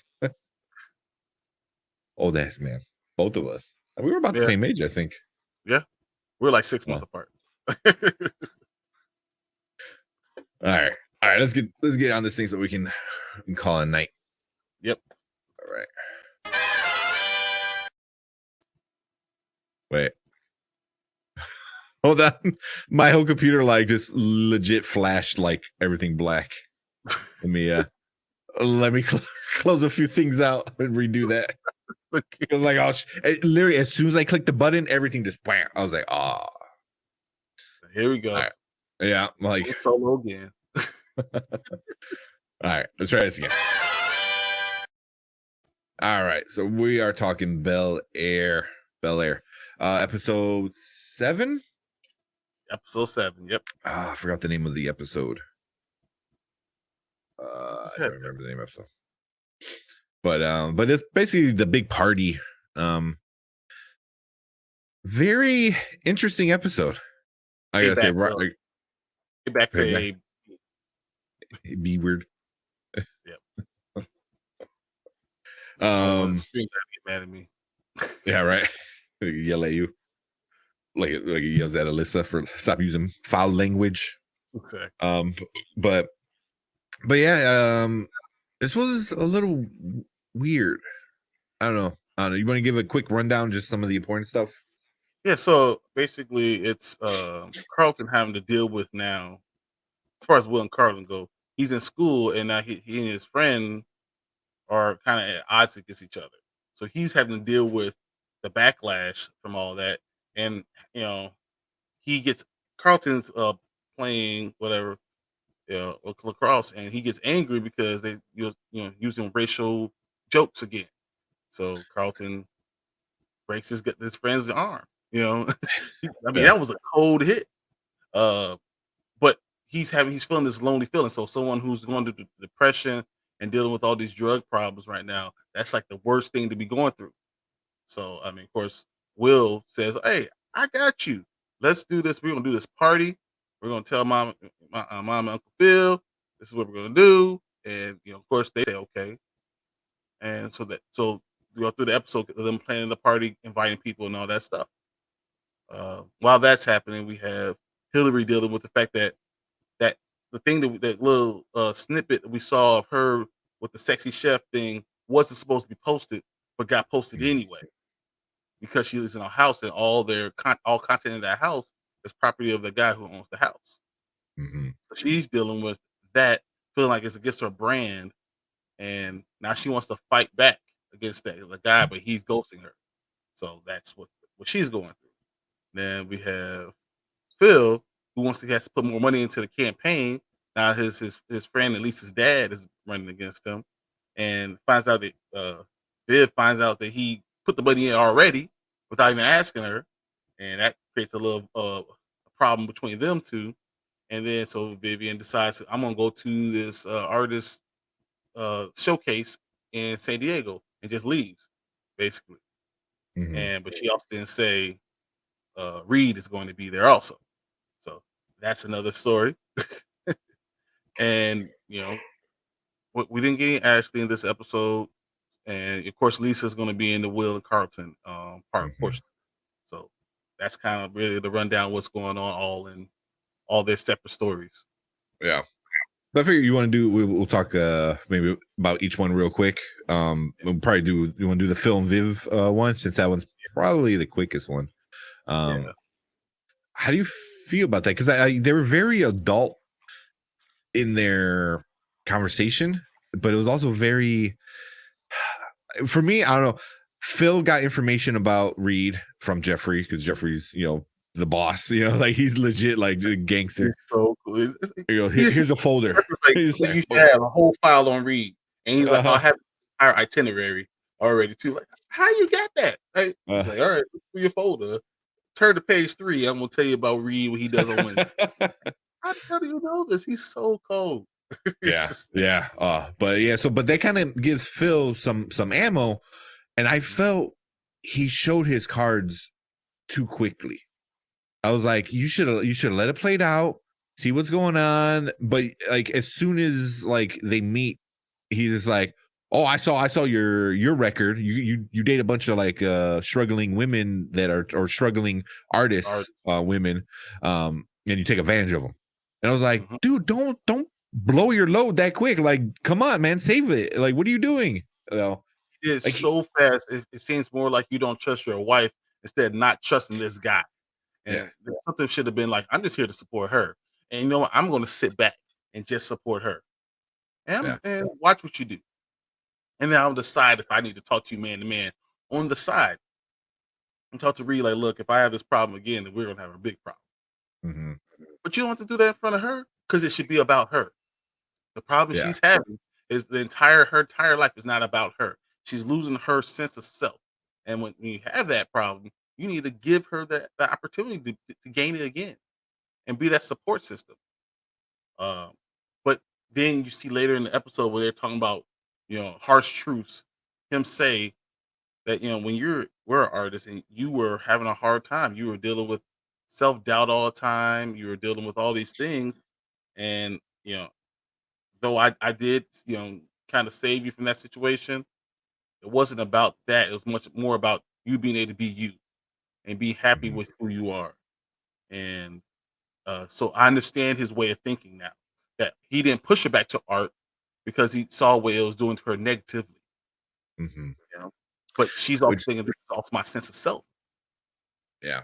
Speaker 1: Old ass man, both of us. We were about the same age, I think.
Speaker 3: Yeah, we're like 6 months apart.
Speaker 1: All right. Let's get on this thing so we can call it a night.
Speaker 3: Yep.
Speaker 1: All right. Wait. Hold on. My whole computer like just legit flashed like everything black. Let me close a few things out and redo that. I was like, literally as soon as I clicked the button, everything just bam. I was like, oh.
Speaker 3: Here we go.
Speaker 1: Right. Yeah, like
Speaker 3: solo again.
Speaker 1: All right, let's try this again. All right, so we are talking Bel-Air. Episode 7.
Speaker 3: Episode 7. Yep.
Speaker 1: I forgot the name of the episode. I don't remember the name of the episode. But it's basically the big party. Very interesting episode. I gotta say, right? Like,
Speaker 3: get back to a
Speaker 1: B word.
Speaker 3: Yep.
Speaker 1: Get
Speaker 3: mad at me.
Speaker 1: Yeah, right. Yell at you. Like he yells at Alyssa for stop using foul language.
Speaker 3: Exactly.
Speaker 1: But yeah, this was a little weird. I don't know. You want to give a quick rundown, just some of the important stuff?
Speaker 3: Yeah, so basically it's Carlton having to deal with now, as far as Will and Carlton go, he's in school and now he and his friend are kind of at odds against each other. So he's having to deal with the backlash from all that. And, Carlton's playing whatever, lacrosse, and he gets angry because they, using racial jokes again. So Carlton breaks his friend's arm. That was a cold hit. But he's feeling this lonely feeling. So someone who's going through depression and dealing with all these drug problems right now, that's like the worst thing to be going through. So, of course, Will says, "Hey, I got you. Let's do this. We're going to do this party. We're going to tell mom and Uncle Phil, this is what we're going to do." And, of course, they say, okay. And so we go through the episode of them planning the party, inviting people and all that stuff. While that's happening, we have Hillary dealing with the fact that the thing that little snippet that we saw of her with the sexy chef thing wasn't supposed to be posted, but got posted anyway, because she lives in a house and all content in that house is property of the guy who owns the house.
Speaker 1: Mm-hmm.
Speaker 3: So she's dealing with that, feeling like it's against her brand, and now she wants to fight back against the guy, but he's ghosting her. So that's what she's going through. Then we have Phil, who has to put more money into the campaign. Now his friend, at least his dad, is running against him, and finds out that Viv finds out that he put the money in already without even asking her, and that creates a little problem between them two. And then so Vivian decides, I'm gonna go to this artist showcase in San Diego, and just leaves, basically.
Speaker 1: Mm-hmm.
Speaker 3: But she also didn't say Reed is going to be there also. So that's another story. And we didn't get any Ashley in this episode, and of course Lisa's going to be in the Will and Carlton portion. So that's kind of really the rundown of what's going on, all in all their separate stories.
Speaker 1: Yeah. I figure you want to do. We'll talk maybe about each one real quick. We'll probably do. You want to do the Phil and Viv one, since that one's probably the quickest one. How do you feel about that? Because they were very adult. in their conversation, but it was also very, for me, I don't know. Phil got information about Reed from Jeffrey because Jeffrey's, the boss, like he's legit like a gangster.
Speaker 3: He's so cool.
Speaker 1: Here's a folder.
Speaker 3: So you should have a whole file on Reed. And he's like, I have our itinerary already too. Like, how you got that? Like, he's like, all right, look through your folder. Turn to page 3. I'm gonna tell you about Reed, what he does on Wednesday. How the hell do you know this? He's so cold.
Speaker 1: Yeah. But that kind of gives Phil some ammo, and I felt he showed his cards too quickly. I was like, you should have let it play it out, see what's going on. But like as soon as like they meet, he's just like, oh, I saw your record. You date a bunch of like struggling women that are or struggling artists, women, and you take advantage of them. And I was like, dude, don't blow your load that quick. Like, come on, man, save it. Like, what are you doing?
Speaker 3: It's like, so fast. It seems more like you don't trust your wife instead of not trusting this guy. And something should have been like, I'm just here to support her. And you know what? I'm going to sit back and just support her. And watch what you do. And then I'll decide if I need to talk to you man to man on the side. And talk to Reed like, look, if I have this problem again, then we're going to have a big problem.
Speaker 1: Mm-hmm.
Speaker 3: But you don't have to do that in front of her because it should be about her. The problem she's having is her entire life is not about her. She's losing her sense of self. And when you have that problem, you need to give her the opportunity to gain it again and be that support system. But then you see later in the episode where they're talking about, harsh truths, him say that, when we're an artist and you were having a hard time, you were dealing with self-doubt all the time, you were dealing with all these things. And, though I did, kind of save you from that situation, it wasn't about that. It was much more about you being able to be you and be happy with who you are. And so I understand his way of thinking now, that he didn't push her back to art because he saw what it was doing to her negatively.
Speaker 1: Mm-hmm.
Speaker 3: But she's also thinking, this is also my sense of self.
Speaker 1: Yeah.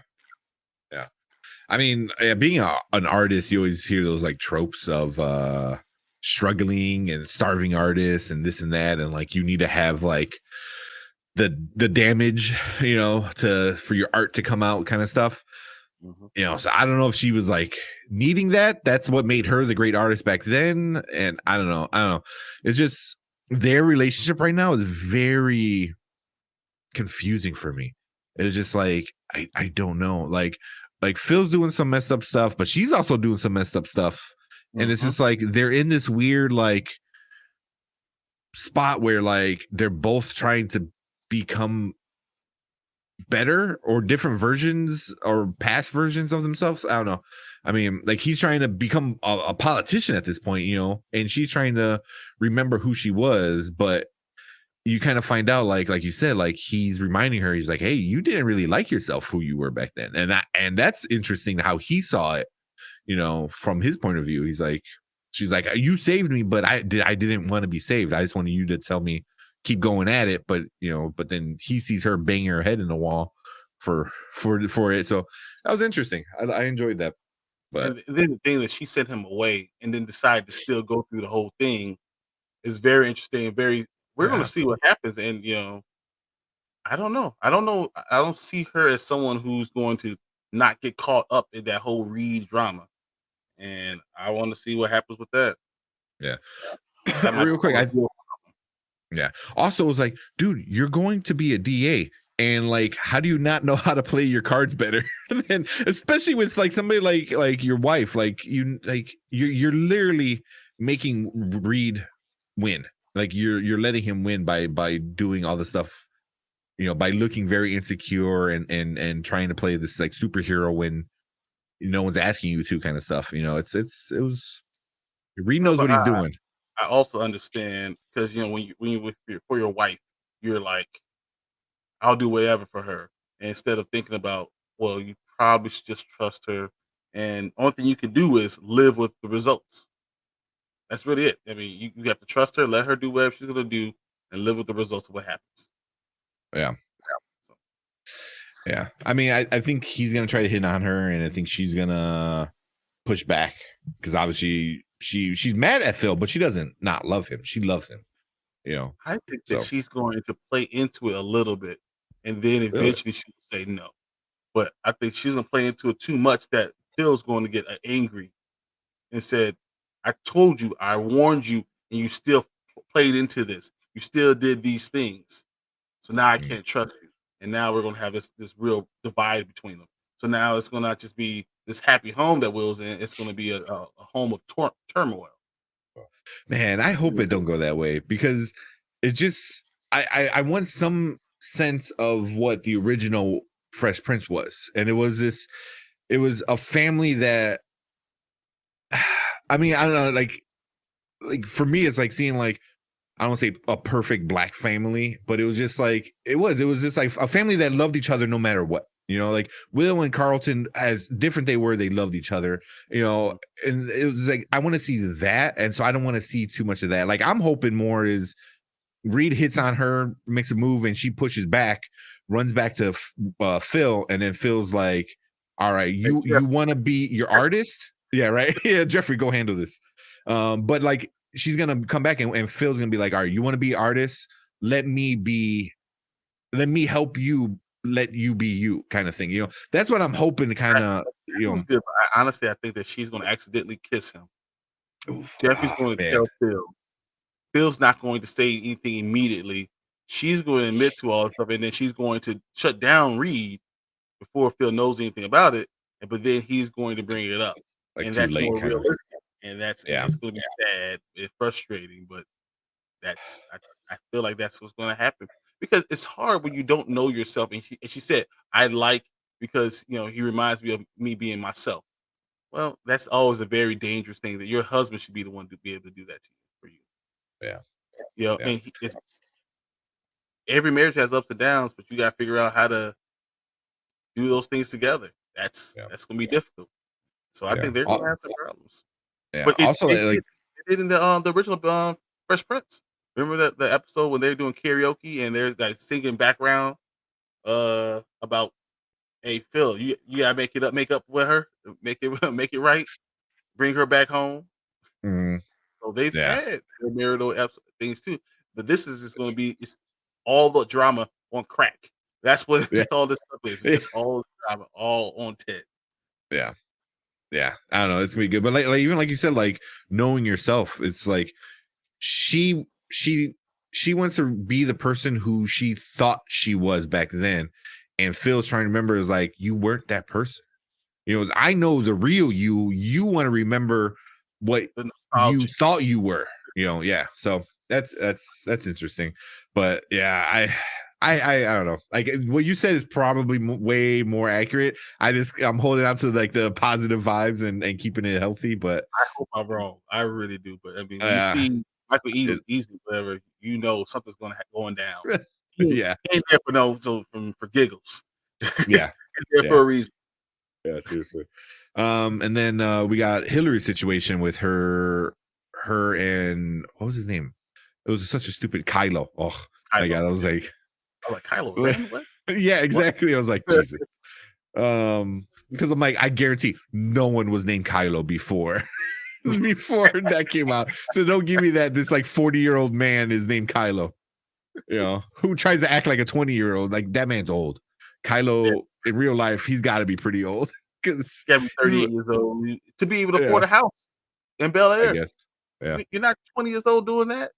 Speaker 1: I mean, being an artist, you always hear those like tropes of struggling and starving artists and this and that, and like you need to have like the damage, for your art to come out, kind of stuff.
Speaker 3: Mm-hmm.
Speaker 1: So I don't know if she was like needing that. That's what made her the great artist back then. And I don't know. It's just their relationship right now is very confusing for me. It's just like I don't know. Like Phil's doing some messed up stuff, but she's also doing some messed up stuff. And it's just like they're in this weird like spot where like they're both trying to become better or different versions or past versions of themselves. I don't know. I mean, like he's trying to become a politician at this point, and she's trying to remember who she was, but you kind of find out like you said, like he's reminding her, he's like, hey, you didn't really like yourself who you were back then. And that's interesting how he saw it, from his point of view. She's like, you saved me, but I didn't want to be saved. I just wanted you to tell me keep going at it, but but then he sees her banging her head in the wall for it. So that was interesting. I enjoyed that. But
Speaker 3: and then the thing that she sent him away and then decided to still go through the whole thing is very interesting. We're going to see what happens. And I don't know. I don't see her as someone who's going to not get caught up in that whole Reed drama. And I want to see what happens with that.
Speaker 1: Yeah. Real quick, also, it was like, dude, you're going to be a DA, and like, how do you not know how to play your cards better? And especially with like somebody like your wife, you're literally making Reed win. Like you're letting him win by doing all the stuff, by looking very insecure and trying to play this like superhero when no one's asking you to, kind of stuff. It was Reed knows what he's doing.
Speaker 3: I also understand because when you for your wife, you're like, I'll do whatever for her. And instead of thinking about, well, you probably should just trust her, and only thing you can do is live with the results. That's really it. I mean, you have to trust her, let her do whatever she's gonna do, and live with the results of what happens.
Speaker 1: Yeah. I mean, I think he's gonna try to hit on her, and I think she's gonna push back because obviously she's mad at Phil, but she doesn't not love him. She loves him. You know.
Speaker 3: I think that she's going to play into it a little bit, and then eventually she will say no. But I think she's going to play into it too much that Phil's going to get angry and said, "I told you, I warned you, and you still played into this. You still did these things. So now I can't trust you. And now we're going to have this real divide between them. So now it's going to not just be this happy home that Will's in. It's going to be a home of turmoil."
Speaker 1: Man, I hope it don't go that way, because it just I want some sense of what the original Fresh Prince was. And it was a family that, I mean, I don't know, like for me, it's like seeing, like, I don't want to say a perfect black family, but it was just like, it was just like a family that loved each other no matter what. You know, like Will and Carlton, as different they were, they loved each other, you know, and it was like, I want to see that. And so I don't want to see too much of that. Like, I'm hoping more is Reed hits on her, makes a move, and she pushes back, runs back to Phil. And then Phil's like, all right, you want to be your artist? Yeah, right. Yeah, Jeffrey, go handle this. But like, she's going to come back and Phil's going to be like, all right, you want to be artist? Let me help you. Let you be you, kind of thing. You know, that's what I'm hoping to kind of, you know.
Speaker 3: Good. Honestly, I think that she's going to accidentally kiss him. Jeffrey's going to tell Phil. Phil's not going to say anything immediately. She's going to admit to all this stuff, and then she's going to shut down Reed before Phil knows anything about it. But then he's going to bring it up, like, and that's more realistic. And that's it's going to be sad and frustrating, but that's I feel like that's what's going to happen, because it's hard when you don't know yourself. And she said, "I like, because, you know, he reminds me of me being myself." Well, that's always a very dangerous thing, that your husband should be the one to be able to do that to you, for you.
Speaker 1: Yeah,
Speaker 3: you know, and every marriage has ups and downs, but you got to figure out how to do those things together. That's going to be difficult. So I think they're going to have some problems.
Speaker 1: Yeah.
Speaker 3: But
Speaker 1: Also,
Speaker 3: it did in the original Fresh Prince. Remember the episode when they're doing karaoke and they're like singing background about, hey Phil, you gotta make up with her, make it right, bring her back home. So they've had their marital things too, but this is just going to be, it's all the drama on crack. That's what all this stuff is. It's just all the drama, all on Ted.
Speaker 1: Yeah, I don't know. It's gonna be good, but like even like you said, like knowing yourself, it's like she wants to be the person who she thought she was back then, and Phil's trying to remember is like, you weren't that person. You know, I know the real you. You want to remember what you thought you were. You know, yeah. So that's interesting, but yeah, I don't know. Like what you said is probably way more accurate. I'm holding on to like the positive vibes and keeping it healthy. But
Speaker 3: I hope I'm wrong. I really do. But I mean, when you see Michael easily, whatever, you know something's going down.
Speaker 1: Yeah,
Speaker 3: ain't there for giggles.
Speaker 1: Yeah,
Speaker 3: it's there for a reason.
Speaker 1: Yeah, seriously. And then we got Hillary's situation with her and what was his name? It was such a stupid Kylo. Oh my God, I was like
Speaker 3: Kylo. What?
Speaker 1: Yeah, exactly. What? I was like, Jesus. Because I'm like, I guarantee no one was named Kylo before that came out. So don't give me that this like 40-year-old man is named Kylo. You know, who tries to act like a 20-year-old. Like, that man's old. Kylo in real life, he's got to be pretty old, because
Speaker 3: 38 years old to be able to afford a house in Bel-Air.
Speaker 1: I guess. Yeah,
Speaker 3: you're not 20 years old doing that.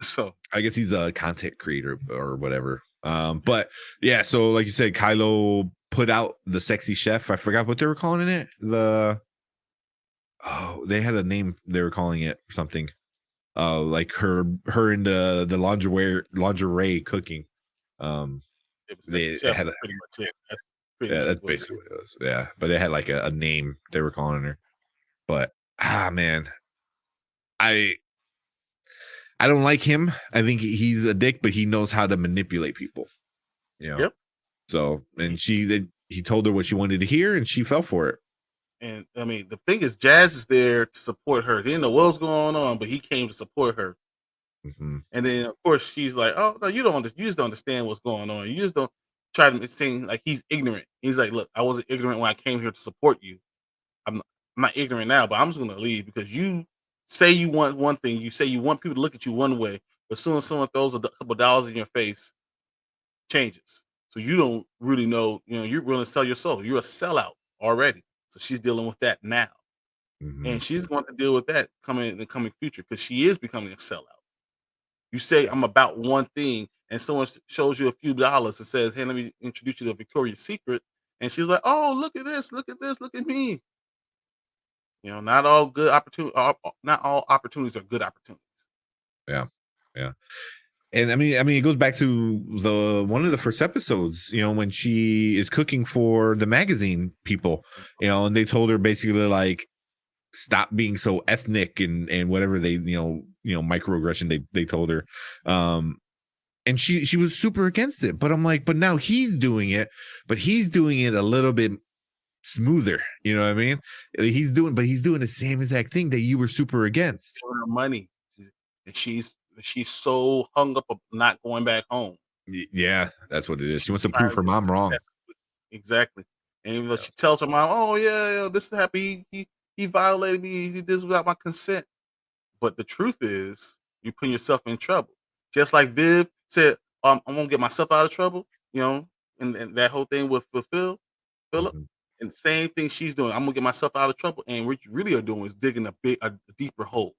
Speaker 3: So
Speaker 1: I guess he's a content creator or whatever. But yeah, so like you said, Kylo put out the sexy chef. I forgot what they were calling it. They had a name they were calling it something. Like her in the lingerie cooking. They had
Speaker 3: pretty much it.
Speaker 1: That's basically what it was. Yeah, but they had like a name they were calling her. But man, I don't like him. I think he's a dick, but he knows how to manipulate people. You know?
Speaker 3: Yep.
Speaker 1: So, and he told her what she wanted to hear, and she fell for it.
Speaker 3: And I mean, the thing is, Jazz is there to support her. They didn't know what was going on, but he came to support her. And then, of course, she's like, "Oh no, you just don't understand what's going on. You just don't try to sing like he's ignorant." He's like, "Look, I wasn't ignorant when I came here to support you. I'm not ignorant now, but I'm just going to leave because you say you want one thing, you say you want people to look at you one way, but as soon as someone throws a couple dollars in your face, changes. So you don't really know, you're willing to sell your soul. You're a sellout already. So she's dealing with that now. And she's going to deal with that in the coming future because she is becoming a sellout. You say, I'm about one thing, and someone shows you a few dollars and says, hey, let me introduce you to Victoria's Secret. And she's like, oh, look at this, look at this, look at me. Not all good opportunities, not all opportunities are good opportunities.
Speaker 1: Yeah. Yeah. And I mean, it goes back to one of the first episodes, when she is cooking for the magazine people, and they told her basically like, stop being so ethnic and whatever they, microaggression they told her. And she was super against it, but I'm like, but now he's doing it, but he's doing it a little bit smoother. You know what I mean? He's doing the same exact thing that you were super against.
Speaker 3: For her money. And she's so hung up of not going back home.
Speaker 1: Yeah, that's what it is. She wants to prove her mom wrong.
Speaker 3: Exactly. And even though she tells her mom, oh yeah, this is happy. He violated me. He did this without my consent. But the truth is, you put yourself in trouble. Just like Viv said, I'm gonna get myself out of trouble. And that whole thing with Philip. And the same thing she's doing. I'm gonna get myself out of trouble. And what you really are doing is digging a deeper hole.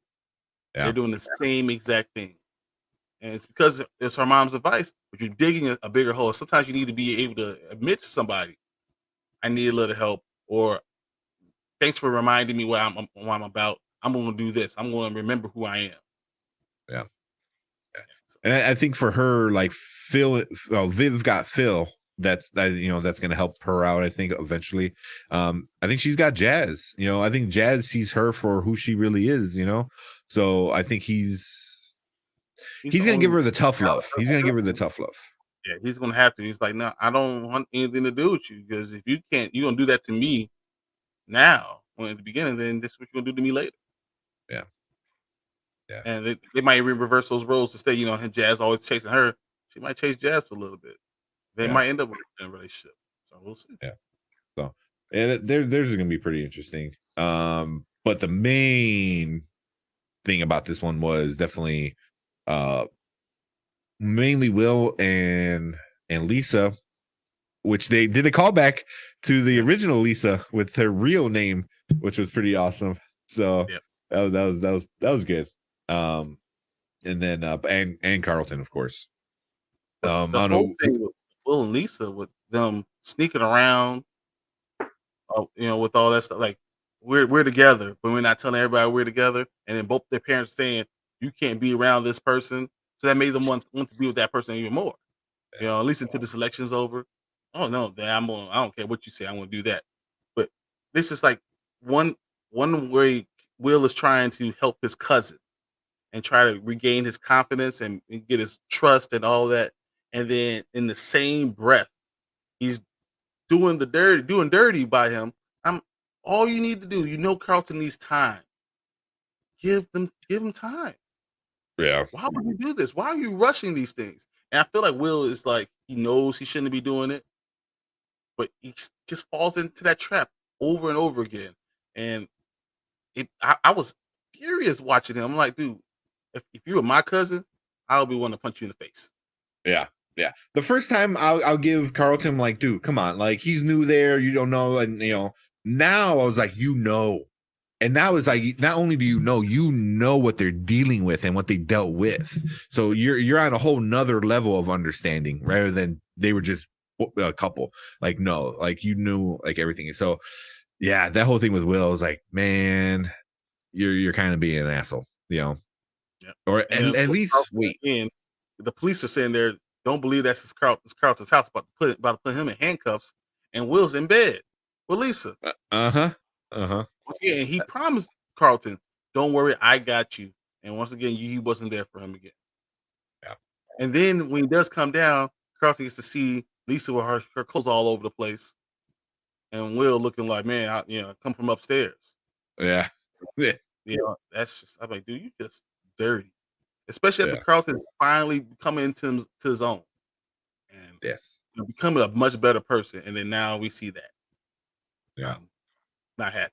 Speaker 3: Yeah. They're doing the same exact thing. And it's because it's her mom's advice, but you're digging a bigger hole. Sometimes you need to be able to admit to somebody, I need a little help, or thanks for reminding me what I'm about. I'm going to do this. I'm going to remember who I am.
Speaker 1: Yeah. And I think for her, like Viv got Phil. That's going to help her out. I think eventually. I think she's got Jazz. I think Jazz sees her for who she really is. So I think he's gonna give her the tough love. He's gonna give her the tough love.
Speaker 3: Yeah, he's gonna have to. He's like, no, I don't want anything to do with you, because if you gonna do that to me now, when at the beginning, then this is what you're gonna do to me later.
Speaker 1: Yeah. Yeah.
Speaker 3: And they might even reverse those roles to say, Jazz always chasing her. She might chase Jazz for a little bit. They might end up in a relationship. So we'll see.
Speaker 1: Yeah. So there's gonna be pretty interesting. But the main thing about this one was definitely mainly Will and Lisa, which they did a callback to the original Lisa with her real name, which was pretty awesome. So that was good. And then and Carlton, of course.
Speaker 3: The whole thing with Will and Lisa, with them sneaking around, with all that stuff, like we're together, but we're not telling everybody we're together, and then both their parents saying you can't be around this person, so that made them want to be with that person even more. At least until this election's over. Oh no, I don't care what you say, I'm gonna do that. But this is like one way Will is trying to help his cousin and try to regain his confidence and get his trust and all that. And then in the same breath, he's doing dirty by him. All you need to do, Carlton needs time. Give him time.
Speaker 1: Yeah.
Speaker 3: Why would you do this? Why are you rushing these things? And I feel like Will is like, he knows he shouldn't be doing it, but he just falls into that trap over and over again. And I was furious watching him. I'm like, dude, if you were my cousin, I'll be one to punch you in the face.
Speaker 1: Yeah. Yeah. The first time I'll give Carlton, like, dude, come on. Like, he's new there. You don't know. And, now I was like, and now it's like, not only do you know what they're dealing with and what they dealt with. So you're on a whole nother level of understanding rather than they were just a couple. Like, no, like you knew like everything. So yeah, that whole thing with Will, I was like, man, you're kind of being an asshole,
Speaker 3: Yeah.
Speaker 1: Or at least wait.
Speaker 3: And the police are saying there, don't believe that's Carlton's house, about to put him in handcuffs, and Will's in bed with Lisa. And he promised Carlton, don't worry, I got you. And once again, he wasn't there for him again.
Speaker 1: Yeah.
Speaker 3: And then when he does come down, Carlton gets to see Lisa with her clothes all over the place, and Will looking like, man, I come from upstairs.
Speaker 1: Yeah.
Speaker 3: That's just, I'm like, dude, you just dirty. Especially after Carlton is finally coming into his own. And becoming a much better person. And then now we see that.
Speaker 1: Yeah.
Speaker 3: Not happy.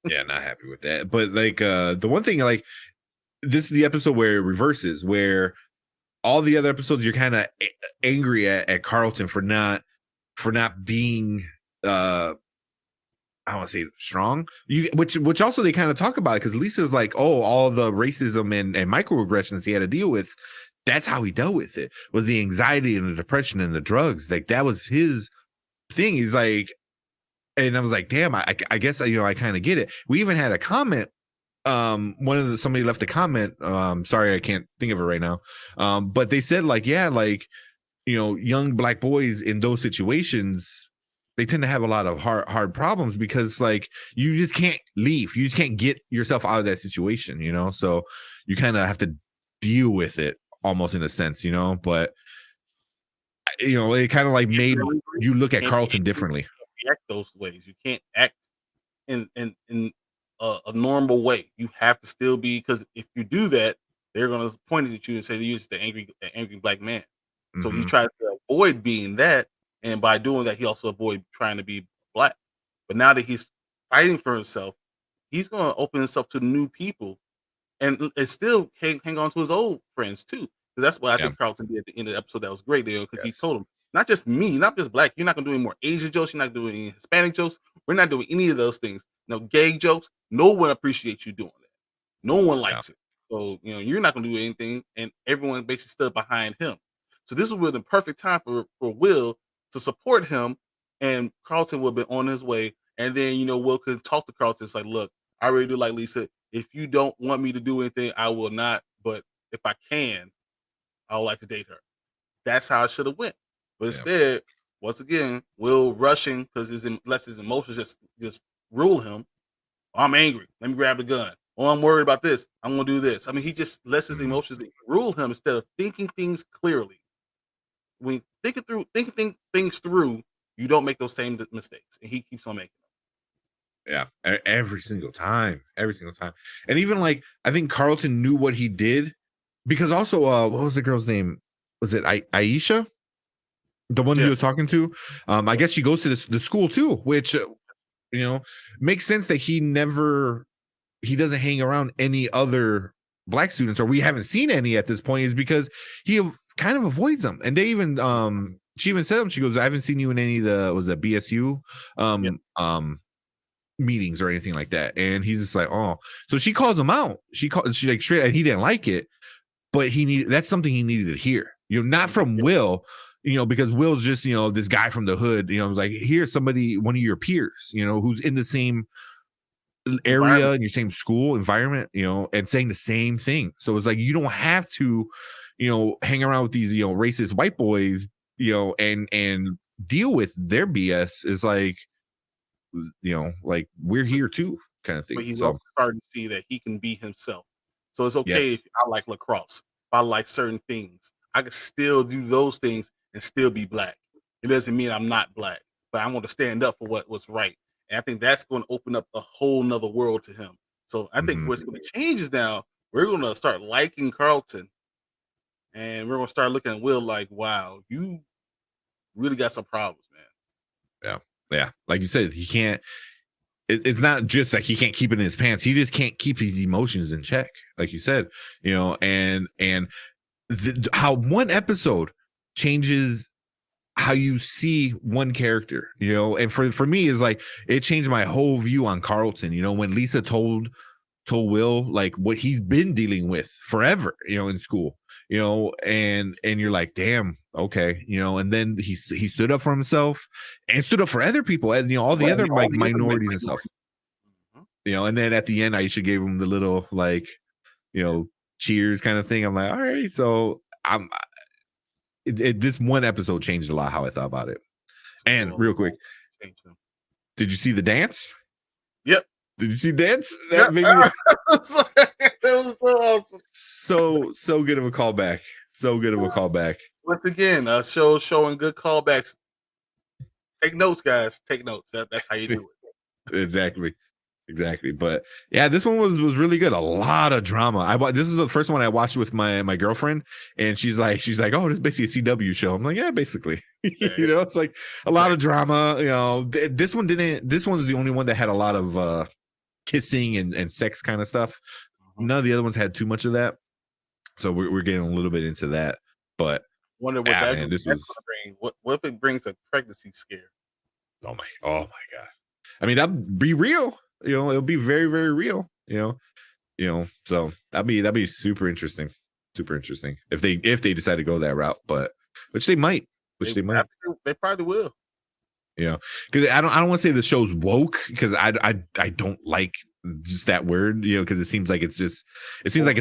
Speaker 1: Yeah, not happy with that. But like the one thing, like this is the episode where it reverses, where all the other episodes you're kind of angry at Carlton for not being I want to say strong. Which also they kind of talk about it, because Lisa's like, oh, all the racism and microaggressions he had to deal with, that's how he dealt with it, was the anxiety and the depression and the drugs. Like that was his thing. He's like, and I was like, damn, I guess I kind of get it. We even had a comment. Somebody left a comment. Sorry, I can't think of it right now. But they said like, yeah, like, young Black boys in those situations, they tend to have a lot of hard problems, because like you just can't leave. You just can't get yourself out of that situation, so you kind of have to deal with it almost in a sense, but it kind of like made you look at Carlton differently.
Speaker 3: React those ways. You can't act in a normal way. You have to still be, because if you do that, they're gonna point at you and say you're just the angry Black man. Mm-hmm. So he tries to avoid being that, and by doing that, he also avoid trying to be Black. But now that he's fighting for himself, he's gonna open himself to new people, and still hang on to his old friends too. So that's what I think Carlton did at the end of the episode. That was great there, because he told him, not just me, not just Black. You're not gonna do any more Asian jokes. You're not doing any Hispanic jokes. We're not doing any of those things. No gay jokes. No one appreciates you doing that. No one likes it. So you're not gonna do anything, and everyone basically stood behind him. So this was the perfect time for Will to support him, and Carlton would have been on his way. And then Will could talk to Carlton. It's like, look, I really do like Lisa. If you don't want me to do anything, I will not. But if I can, I would like to date her. That's how it should have went. But instead, once again, Will rushing because lets his emotions just rule him. Oh, I'm angry. Let me grab the gun. Oh, I'm worried about this. I'm gonna do this. I mean, he just lets his emotions rule him instead of thinking things clearly. When you thinking things through, you don't make those same mistakes, and he keeps on making them.
Speaker 1: Yeah, every single time. And even like, I think Carlton knew what he did, because also, what was the girl's name? Was it Aisha? The one he was talking to? I guess she goes to the school too, which, makes sense that he doesn't hang around any other Black students, or we haven't seen any at this point, is because he kind of avoids them. And they even, she even said them, she goes, I haven't seen you in any of the BSU meetings or anything like that. And he's just like, oh, so she calls him out. She like straight, and he didn't like it, but that's something he needed to hear, not from Will, because Will's just, this guy from the hood, like, here's somebody, one of your peers, who's in the same area, in your same school environment, and saying the same thing. So it's like, you don't have to, hang around with these, racist white boys, and deal with their BS. Is like, like, we're here too, kind of thing.
Speaker 3: But he's also starting to see that he can be himself. So it's okay if I like lacrosse, if I like certain things, I can still do those things and still be Black. It doesn't mean I'm not Black, but I want to stand up for what's right. And I think that's going to open up a whole nother world to him. So I think what's going to change is now we're going to start liking Carlton, and we're going to start looking at Will like, wow, you really got some problems, man.
Speaker 1: Yeah. Like you said, he can't. It's not just like he can't keep it in his pants. He just can't keep his emotions in check, like you said, and how one episode changes how you see one character, and for me is like, it changed my whole view on Carlton. When Lisa told Will like what he's been dealing with forever, in school, and you're like, damn, okay, and then he stood up for himself and stood up for other people, and all the other like minorities and stuff, and then at the end, Aisha gave him the little like, cheers kind of thing. I'm like, all right, so this one episode changed a lot how I thought about it. And real quick, did you see the dance?
Speaker 3: Yep.
Speaker 1: Did you see dance? That made me...
Speaker 3: It was so awesome.
Speaker 1: So good of a callback.
Speaker 3: Once again, a show showing good callbacks. Take notes, guys. Take notes. That's how you do it.
Speaker 1: Exactly. But yeah, this one was really good. A lot of drama. This is the first one I watched with my girlfriend, and she's like, oh, this is basically a CW show. I'm like, yeah, basically. It's like a lot of drama. This one's the only one that had a lot of kissing and sex kind of stuff. None of the other ones had too much of that, so we're getting a little bit into that. But
Speaker 3: wonder what
Speaker 1: this was.
Speaker 3: Bring. What if it brings a pregnancy scare?
Speaker 1: Oh my god! I mean, that'd be real. It'll be very, very real. So that'd be super interesting. Super interesting if they decide to go that route, but which they might.
Speaker 3: They probably will.
Speaker 1: Because I don't want to say the show's woke, because I don't like just that word, because it seems like it's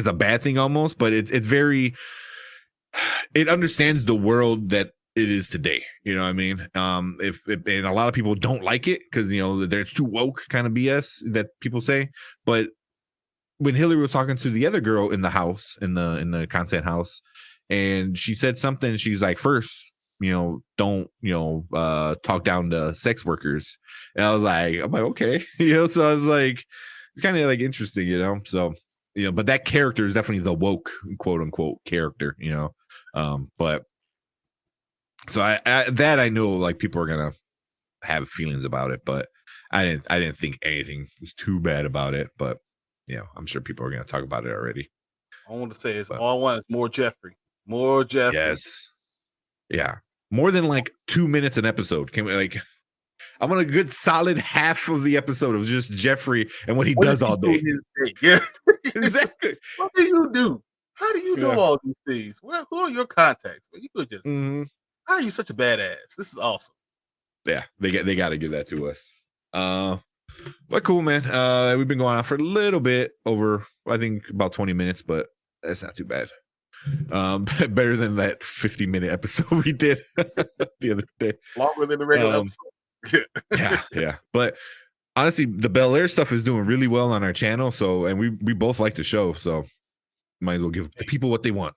Speaker 1: a bad thing almost, but it's very, it understands the world that it is today. You know what I mean? If and a lot of people don't like it because there's too woke kind of BS that people say, but when Hillary was talking to the other girl in the house, in the content house, and she said something, she's like, first, don't talk down to sex workers, and I'm like, okay, so I was like, kind of like interesting, so but that character is definitely the woke quote unquote character, but so I know like people are gonna have feelings about it, but I didn't think anything was too bad about it, but I'm sure people are gonna talk about it already.
Speaker 3: I want to say all I want is more Jeffrey. Yes,
Speaker 1: yeah, more than like 2 minutes an episode. Can we I want a good solid half of the episode of just Jeffrey and what he does all day.
Speaker 3: Yeah,
Speaker 1: exactly.
Speaker 3: What do you do? How do you know all these things? Who are your contacts? You could just. How are you such a badass? This is awesome.
Speaker 1: Yeah, they got to give that to us. But cool, man. We've been going on for a little bit over, I think, about 20 minutes, but that's not too bad. Better than that 50-minute episode we did the other day.
Speaker 3: Longer than the regular episode.
Speaker 1: yeah. But honestly, the Bel-Air stuff is doing really well on our channel. So, and we both like the show, so might as well give the people what they want.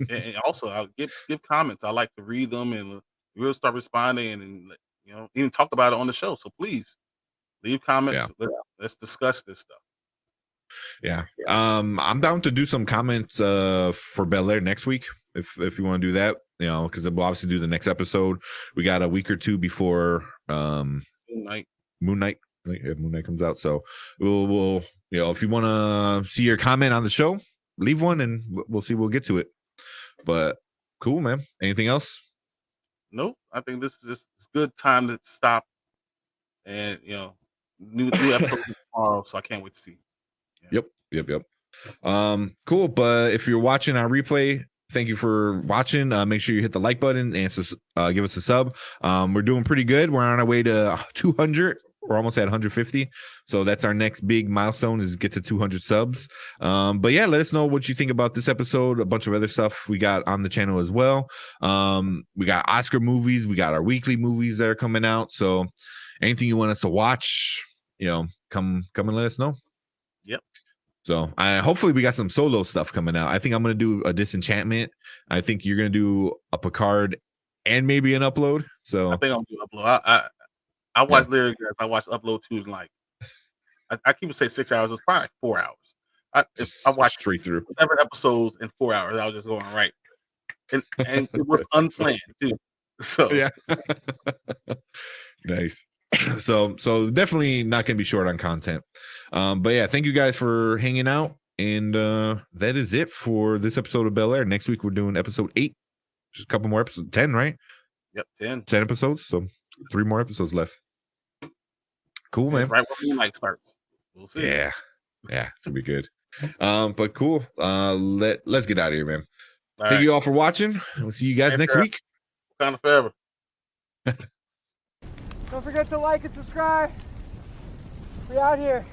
Speaker 3: And also, I'll give comments. I like to read them, and we'll start responding, and even talk about it on the show. So please leave comments. Let's discuss this stuff.
Speaker 1: Yeah. I'm down to do some comments for Bel-Air next week if you want to do that, because we'll obviously do the next episode. We got a week or two before Moon Knight comes out, so we'll if you want to see your comment on the show, leave one and we'll see. We'll get to it. But cool, man. Anything else?
Speaker 3: Nope. I think this is just a good time to stop, and new episode tomorrow, so I can't wait to see.
Speaker 1: Yep. Cool. But if you're watching our replay, thank you for watching. Make sure you hit the like button and give us a sub. We're doing pretty good. We're on our way to 200. We're almost at 150. So that's our next big milestone, is get to 200 subs. But yeah, let us know what you think about this episode. A bunch of other stuff we got on the channel as well. We got Oscar movies. We got our weekly movies that are coming out. So anything you want us to watch, come and let us know.
Speaker 3: Yep.
Speaker 1: So hopefully we got some solo stuff coming out. I think I'm going to do a Disenchantment. I think you're going to do a Picard and maybe an Upload. So
Speaker 3: I think I'm going to do Upload. I watch lyrics. I watch Upload too. Like I keep it say 6 hours. It's probably 4 hours. I watched
Speaker 1: straight through
Speaker 3: 7 episodes in 4 hours. I was just going right, and it was unplanned too. So
Speaker 1: yeah, nice. So definitely not going to be short on content. But yeah, thank you guys for hanging out, and that is it for this episode of Bel-Air. Next week we're doing episode 8. Just a couple more episodes. 10, right?
Speaker 3: Yep, 10
Speaker 1: episodes. So 3 more episodes left. Cool, man.
Speaker 3: Right when the night starts. We'll see.
Speaker 1: Yeah, it's gonna be good. But cool. Let's get out of here, man. Thank you all for watching. We'll see you guys next week.
Speaker 3: Kind of forever.
Speaker 12: Don't forget to like and subscribe. We out here.